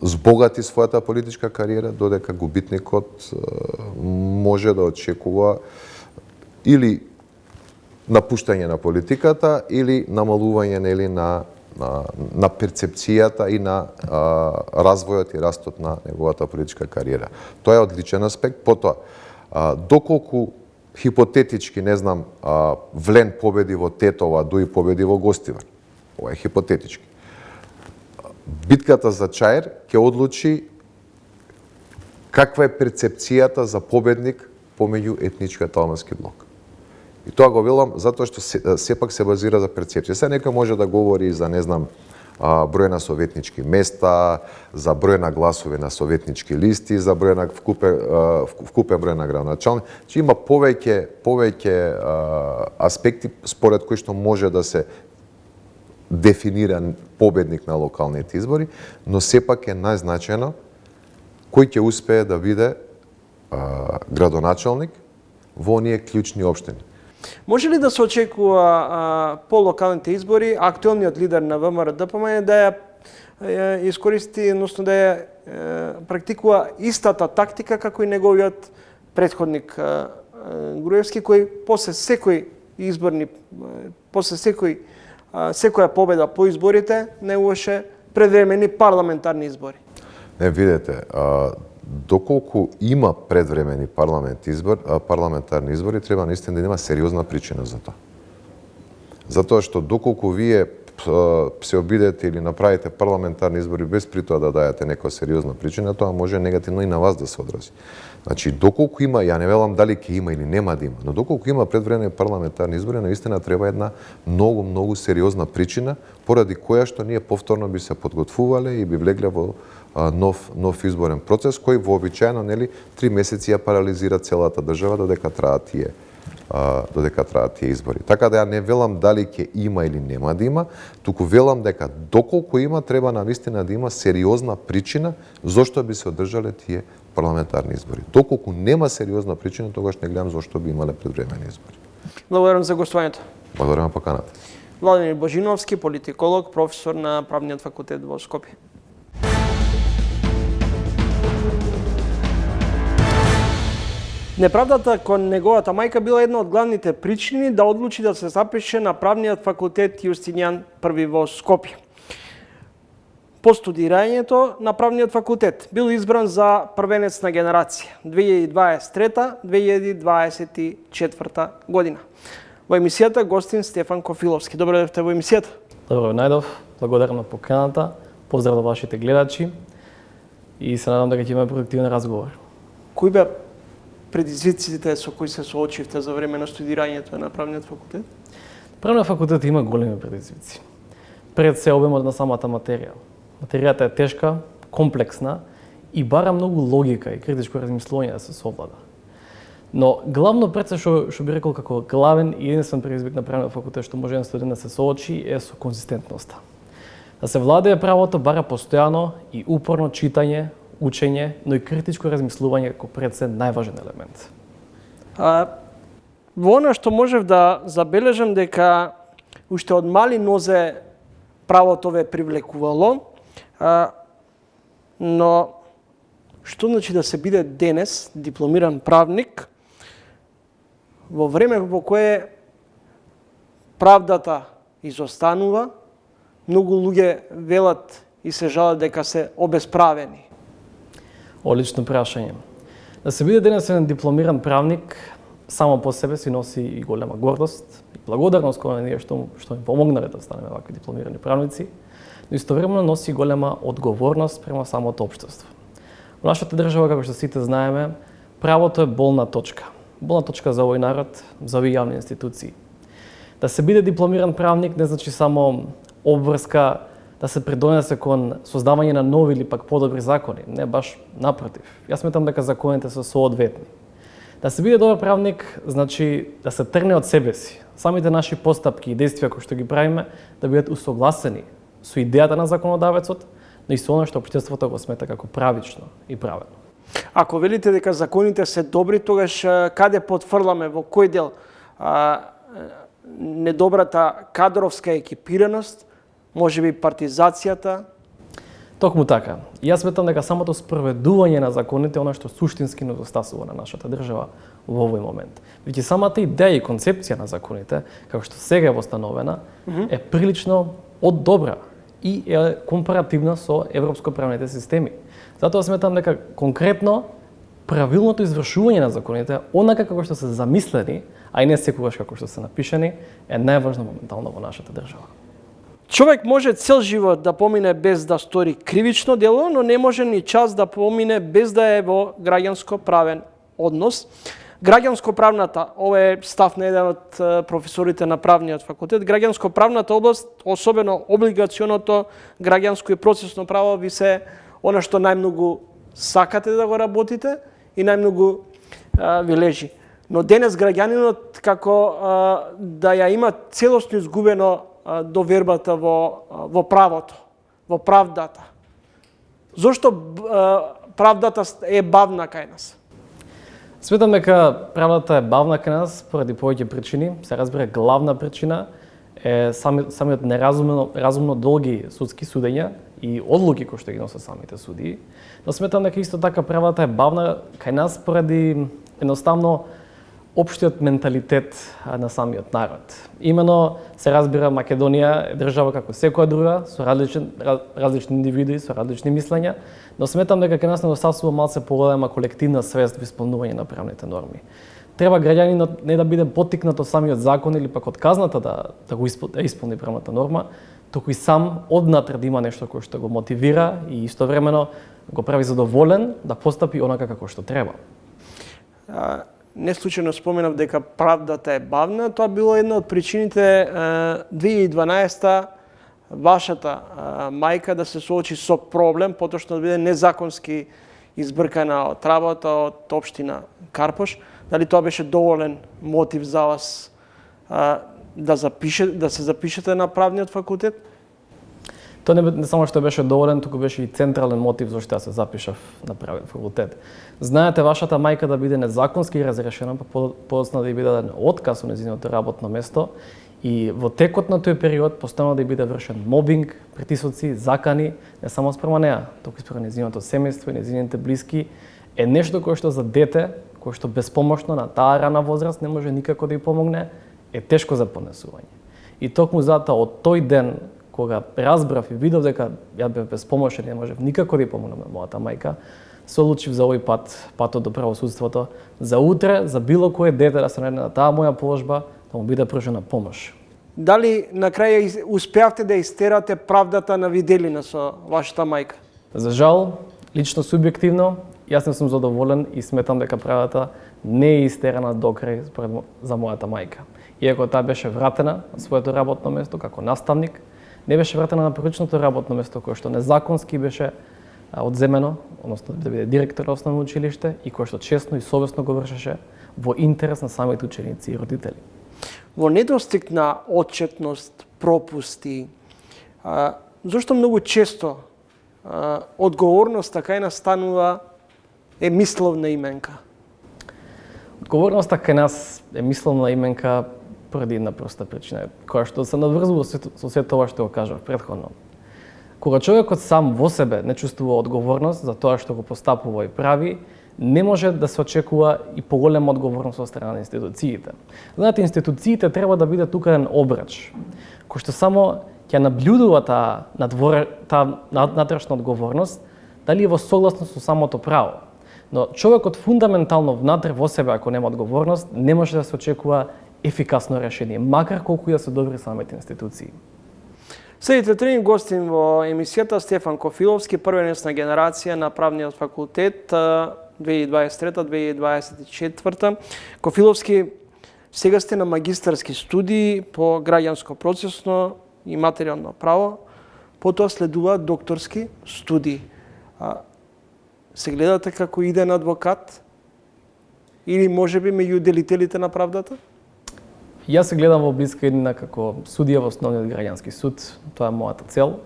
збогати својата политичка кариера, додека губитникот може да очекува или напуштање на политиката или намалување нели на перцепцијата и на развојот и растот на неговата политичка кариера. Тоа е одличен аспект. Потоа, доколку хипотетички, не знам, Влен победи во Тетово, Дуи победи во Гостивар. Ова е хипотетички. Битката за Чаир ќе одлучи каква е перцепцијата за победник помеѓу етничкиот албански блок. И тоа го велам затоа што сепак се базира за перцепција. Се некој може да говори за, не знам, број на советнички места, за број на гласови на советнички листи, за број на вкупен број на градоначалници. Че има повеќе аспекти според кои што може да се дефинира победник на локалните избори, но сепак е најзначајно кој ќе успее да биде градоначалник во оние клучни општини. Може ли да се очекува по локалните избори актуелниот лидер на ВМРО ДПМН да ја искористи, односно да ја практикува истата тактика како и неговиот претходник Груевски, кој после секоја победа по изборите неуваше предвремени парламентарни избори? Не, видете, доколку има предвремени парламентарни избори, треба наистина да има сериозна причина за тоа. Затоа што доколку вие се обидете или направите парламентарни избори без при тоа да дајате некоја сериозна причина, тоа може негативно и на вас да се одрази. Значи, доколку има, ја не велам дали ќе има или нема да има, но доколку има предвремени парламентарни избори, наистина треба една многу сериозна причина, поради која што ние повторно би се подготвувале и би влегле во нов изборен процес, кој вообичаено, нели, 3 месеци ја парализира целата држава додека траат тие избори. Така да ја не велам дали ќе има или нема да има, туку велам дека доколку има, треба навистина да има сериозна причина зошто би се одржале тие парламентарни избори. Доколку нема сериозна причина, тогаш не гледам зошто би имале предвремени избори. Благодарам за гостувањето. Благодарам на поканата. Владимир Божиновски, политиколог, професор на Правниот факултет во Скопје. Неправдата кон неговата мајка била една од главните причини да одлучи да се запише на Правниот факултет Јустинијан I во Скопје. По студирањето на Правниот факултет бил избран за првенец на генерација 2023-2024 година. Во емисијата гостин Стефан Кофиловски. Добро дојдовте во емисијата. Добро ве најдов, благодарам на поканата, поздрав до вашите гледачи и се надам дека ќе имаме продуктивен разговор. Кои беа предизвиците со кои се соочивте за време на студирањето на Правниот факултет? Правниот факултет има големи предизвици. Пред се обемот на самата материја. Материјата е тешка, комплексна и бара многу логика и критичко размислување да се совлада. Но главно пред се што би рекол како главен и единствен предизвик на Правниот факултет што може еден студент да се соочи е со конзистентноста. Да се владее правото бара постојано и упорно читање, учење, но и критичко размислување како пред се најважен елемент. Во она што можев да забележам дека уште од мали нозе правото ве привлекувало, но што значи да се биде денес дипломиран правник во време во кое правдата изостанува, многу луѓе велат и се жалат дека се обесправени? Одлично прашање. Да се биде денес еден дипломиран правник само по себе си носи и голема гордост и благодарност кон оние што ми помогнале да станеме вакви дипломирани правници, но истовремено носи голема одговорност према самото општество. Во нашата држава, како што сите знаеме, правото е болна точка. Болна точка за овој народ, за овие јавни институции. Да се биде дипломиран правник не значи само обврска да се придонесе кон создавање на нови или пак подобри закони. Не, баш напротив. Јас сметам дека законите се соодветни. Да се биде добар правник значи да се тргне од себе си. Самите наши постапки и действија кои што ги правиме да бидат усогласени со идејата на законодавецот, но и со оно што општеството го смета како правично и праведно. Ако велите дека законите се добри, тогаш каде потврламе, во кој дел недобрата кадровска екипираност, можеби партизацијата? Токму така. Јас сметам дека самото спроведување на законите е она што суштински недостасува на нашата држава во овој момент. Веќе самата идеја и концепција на законите, како што сега е востановена, е прилично оддобра и е компаративна со европско-правните системи. Затоа сметам дека конкретно правилното извршување на законите, онака како што се замислени, а и не секогаш како што се напишани, е најважно моментално во нашата држава. Човек може цел живот да помине без да стори кривично дело, но не може ни час да помине без да е во граѓанско-правен однос. Граѓанско-правната, ова е став на еден од професорите на правниот факултет, граѓанско-правната област, особено облигационото граѓанско и процесно право, ви се она што најмногу сакате да го работите и најмногу ви лежи. Но денес граѓанинот како да ја има целосно изгубено довербата во правото, во правдата. Зошто правдата е бавна кај нас? Сметам дека правдата е бавна кај нас поради повеќе причини. Се разбира, главна причина е самиот неразумно долги судски судења и одлуки кои што ги носат самите судии. Но сметам дека исто така правдата е бавна кај нас поради едноставно општиот менталитет на самиот народ. Имено се разбира, Македонија е држава како секоја друга, со различни индивиди, со различни мислења, но сметам дека кај нас недостасува малце поголема колективна свест во исполнување на правните норми. Треба граѓанинот не да биде поттикнат од самиот закон или пак од казната да го исполни правната норма, туку и сам однатре да има нешто кое што го мотивира и истовремено го прави задоволен да постапи онака како што треба. Не случајно споменав дека правдата е бавна, тоа било една од причините 2012 вашата мајка да се соочи со проблем, поточно да биде незаконски избркана од работа од општина Карпош. Дали тоа беше доволен мотив за вас да се запишете на правниот факултет? Тоа не само што беше доволен, туку беше и централен мотив зашто се запишав на правен факултет. Знаете, вашата мајка да биде незаконски разрешена, па подоцна да ја биде даден отказ од нејзиното работно место и во текот на тој период постојано да ја биде вршен мобинг, притисоци, закани, не само спрема неа, туку и спрема нејзиното семејство и нејзините блиски, е нешто кое што за дете, кое што безпомошно на таа рана возраст не може никако да ја помогне, е тешко за понесување. И токму затоа од тој ден кога разбрав и видов дека ја бев безпомошен, не можев никако да ја помогнам на мојата мајка, се одлучив за овој патот до правосудството, за утре, за било кое дете да се најде на таа моја положба, да му биде пружена помош. Дали на крај успеавте да истерате правдата на виделина со вашата мајка? За жал, лично субјективно, јас не сум задоволен и сметам дека правдата не е истерана до крај за мојата мајка. Иако таа беше вратена на своето работно место како наставник, не беше вратена на првичното работно место кое што незаконски беше одземено, односно да биде директор на основно училиште и кое што честно и совесно го вршеше во интерес на самите ученици и родители. Во недостиг на отчетност, пропусти, зашто многу често одговорноста кај нас станува е мисловна именка? Одговорноста кај нас е мисловна именка поради една проста причина, која што се наврзува со сето тоа што го кажав претходно. Кога човекот сам во себе не чувствува одговорност за тоа што го постапува и прави, не може да се очекува и поголема одговорност од страна на институциите. Знаете, институциите треба да биде тука еден обрач, кој што само ќе наблюдува таа натрешна одговорност, дали е во согласност со самото право. Но човекот фундаментално внатре во себе, ако нема одговорност, не може да се очекува ефикасно решение, макар колку и да се добри самите институции. Следите трени гостин во емисијата Стефан Кофиловски, првенецна генерација на правниот факултет 2023-2024. Кофиловски, сега сте на магистарски студии по граѓанско процесно и материјално право, потоа следува докторски студии. Се гледате како иден адвокат или можеби меѓу делителите на правдата? Јас се гледам во блиска иднина како судија во основниот граѓански суд, тоа е мојата цел.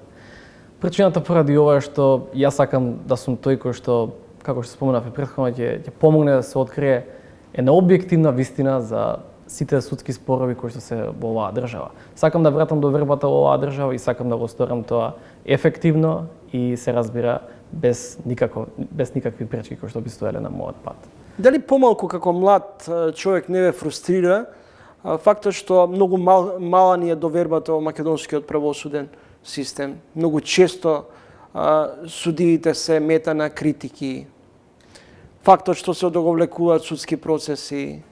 Причината поради ова е што јас сакам да сум тој кој што, како што споменав и претходно, ќе помогне да се открие една објективна вистина за сите судски спорови кои што се во оваа држава. Сакам да вратам довербата во оваа држава и сакам да го сторам тоа ефективно и се разбира без никакви пречки кои што би стоеле на мојот пат. Дали помалку како млад човек не ве фрустрира фактот што многу мала ни е довербата во македонскиот правосуден систем? Многу често судиите се мета на критики. Фактот што се одоговлекуваат судски процеси.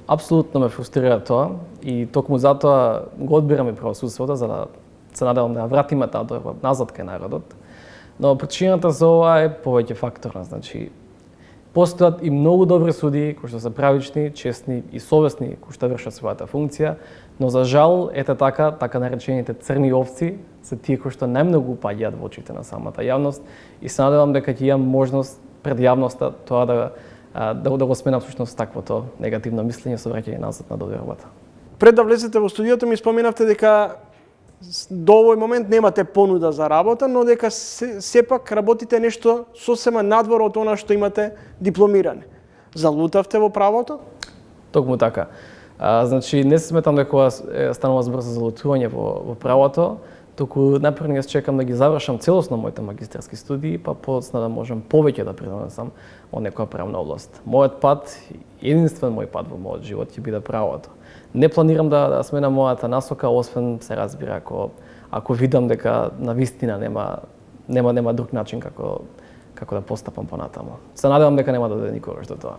Апсолутно ме фрустрира тоа и токму затоа го одбирам и правосудството за да се надевам да вратиме таа доверба назад кај народот. Но причината за ова е повеќе факторна, значи постојат и многу добри судии кои што се правични, честни и совесни кои што вршат својата функција, но за жал ете така наречените црни овци се тие кои што најмногу упаѓаат во очите на самата јавност и се надевам дека ќе имам можност пред јавноста тоа да го сменам всушност таквото негативно мислење со враќање назад на довербата. Пред да влезете во студиото ми споменавте дека до овој момент немате понуда за работа, но дека сепак работите нешто сосема надвор од она што имате дипломиране. Залутавте во правото? Токму така. Значи не се сметам дека станува збор за залутување во правото, туку најпрво јас чекам да ги завршам целосно моите магистерски студии, па подоцна да можам повеќе да придонесам во некоја правна област. Мојот пат, единствен мој пат во мојот живот ќе биде правото. Не планирам да сменам мојата насока, освен се разбира ако видам дека навистина нема друг начин како да постапам понатаму. Се надевам дека нема да дојде никогаш до тоа.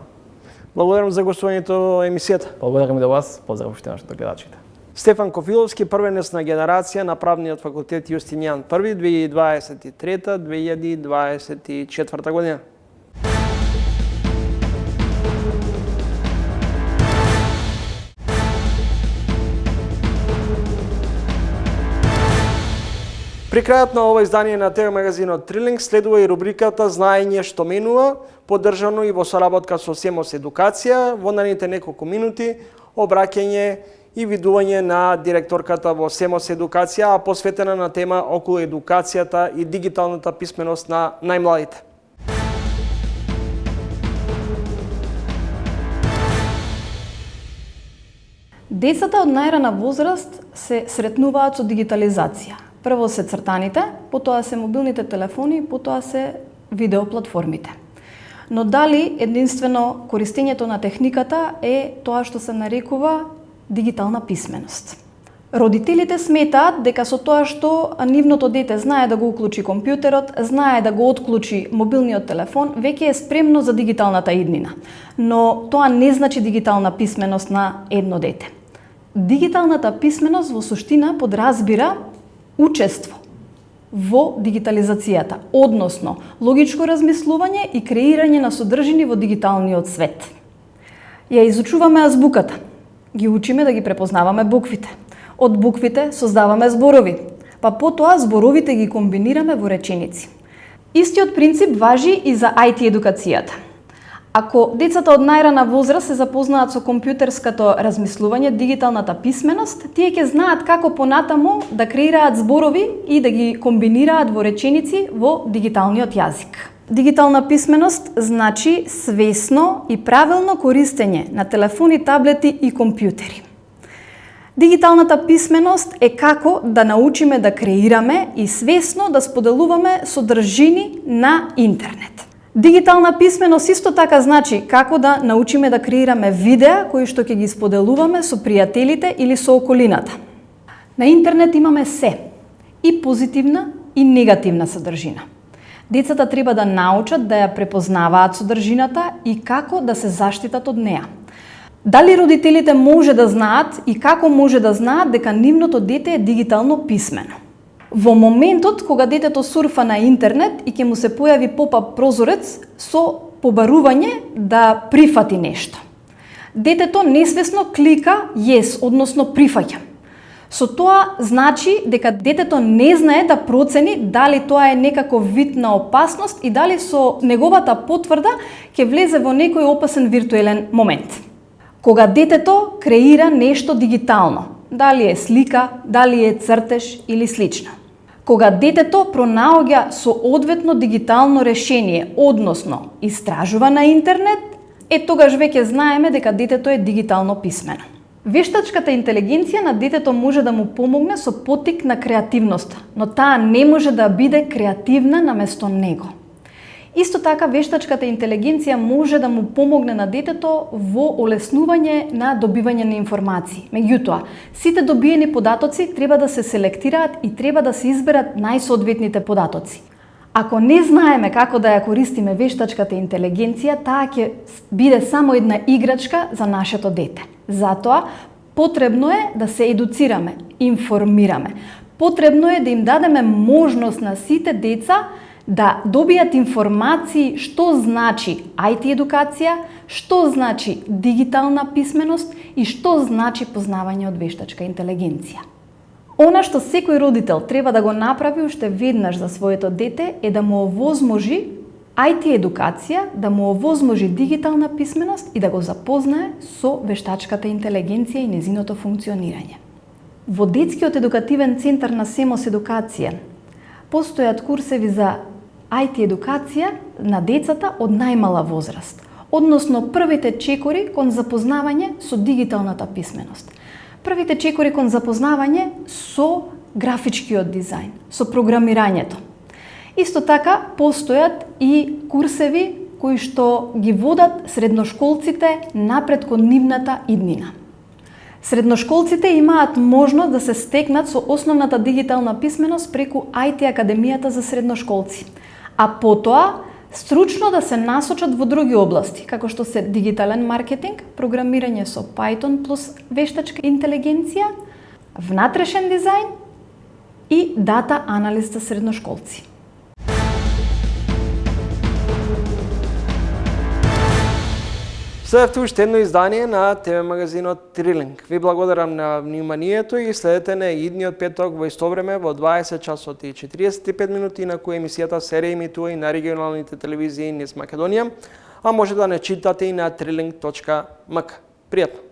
Благодарам за гостувањето во емисијата. Благодарам и до вас, поздрав уште еднаш до гледачите. Стефан Кофиловски, првенецна генерација на правниот факултет Јустинијан I, 2023-2024 година. При крајот на ова издание на ТВ магазинот Трилинг следува и рубриката Знаење што менува, поддржано и во соработка со СЕМОС Едукација. Во наредните неколку минути обраќање и видување на директорката во СЕМОС Едукација, а посветена на тема околу едукацијата и дигиталната писменост на најмладите. Децата од најрана возраст се сретнуваат со дигитализација. Прво се цртаните, потоа се мобилните телефони, потоа се видеоплатформите. Но дали единствено користењето на техниката е тоа што се нарекува дигитална писменост? Родителите сметаат дека со тоа што нивното дете знае да го уклучи компјутерот, знае да го отклучи мобилниот телефон, веќе е спремно за дигиталната иднина. Но тоа не значи дигитална писменост на едно дете. Дигиталната писменост во суштина подразбира учество во дигитализацијата, односно логичко размислување и креирање на содржини во дигиталниот свет. Ја изучуваме азбуката, ги учиме да ги препознаваме буквите. Од буквите создаваме зборови, па потоа зборовите ги комбинираме во реченици. Истиот принцип важи и за IT едукацијата. Ако децата од најрана возраст се запознаат со компјутерското размислување, дигиталната писменост, тие ќе знаат како понатаму да креираат зборови и да ги комбинираат во реченици во дигиталниот јазик. Дигитална писменост значи свесно и правилно користење на телефони, таблети и компјутери. Дигиталната писменост е како да научиме да креираме и свесно да споделуваме содржини на интернет. Дигитална писменост исто така значи како да научиме да креираме видеа кои што ќе ги споделуваме со пријателите или со околината. На интернет имаме се, и позитивна и негативна содржина. Децата треба да научат да ја препознаваат содржината и како да се заштитат од неа. Дали родителите може да знаат и како може да знаат дека нивното дете е дигитално писмено? Во моментот кога детето сурфа на интернет и ќе му се појави поп-ап прозорец со побарување да прифати нешто. Детето несвесно клика yes, односно прифаќам. Со тоа значи дека детето не знае да процени дали тоа е некаков вид на опасност и дали со неговата потврда ќе влезе во некој опасен виртуелен момент. Кога детето креира нешто дигитално, дали е слика, дали е цртеж или слично. Кога детето пронаоѓа соодветно дигитално решение, односно истражува на интернет, тогаш веќе знаеме дека детето е дигитално писмено. Вештачката интелигенција на детето може да му помогне со поттик на креативноста, но таа не може да биде креативна наместо него. Исто така, вештачката интелигенција може да му помогне на детето во олеснување на добивање на информации. Меѓутоа, сите добиени податоци треба да се селектираат и треба да се изберат најсоодветните податоци. Ако не знаеме како да ја користиме вештачката интелигенција, таа ќе биде само една играчка за нашето дете. Затоа, потребно е да се едуцираме, информираме. Потребно е да им дадеме можност на сите деца да добијат информации што значи IT едукација, што значи дигитална писменост и што значи познавање од вештачка интелигенција. Она што секој родител треба да го направи уште веднаш за своето дете е да му овозможи IT едукација, да му овозможи дигитална писменост и да го запознае со вештачката интелигенција и незиното функционирање. Во Детскиот едукативен центар на СЕМОС Едукација постојат курсеви за IT едукација на децата од најмала возраст, односно првите чекори кон запознавање со дигиталната писменост. Првите чекори кон запознавање со графичкиот дизајн, со програмирањето. Исто така, постојат и курсеви кои што ги водат средношколците напред кон нивната иднина. Средношколците имаат можност да се стекнат со основната дигитална писменост преку IT Академијата за средношколци, а потоа стручно да се насочат во други области, како што се дигитален маркетинг, програмирање со Python плюс вештачка интелигенција, внатрешен дизајн и дата анализ за средношколци. Следевте уште едно издание на ТВ магазинот Трилинг. Ви благодарам на вниманието и следете на идниот петок во исто време во 20 часот и 45 минути на која емисијата се реемитува и на регионалните телевизии низ Македонија, а може да не читате и на trilling.mk. Пријатно!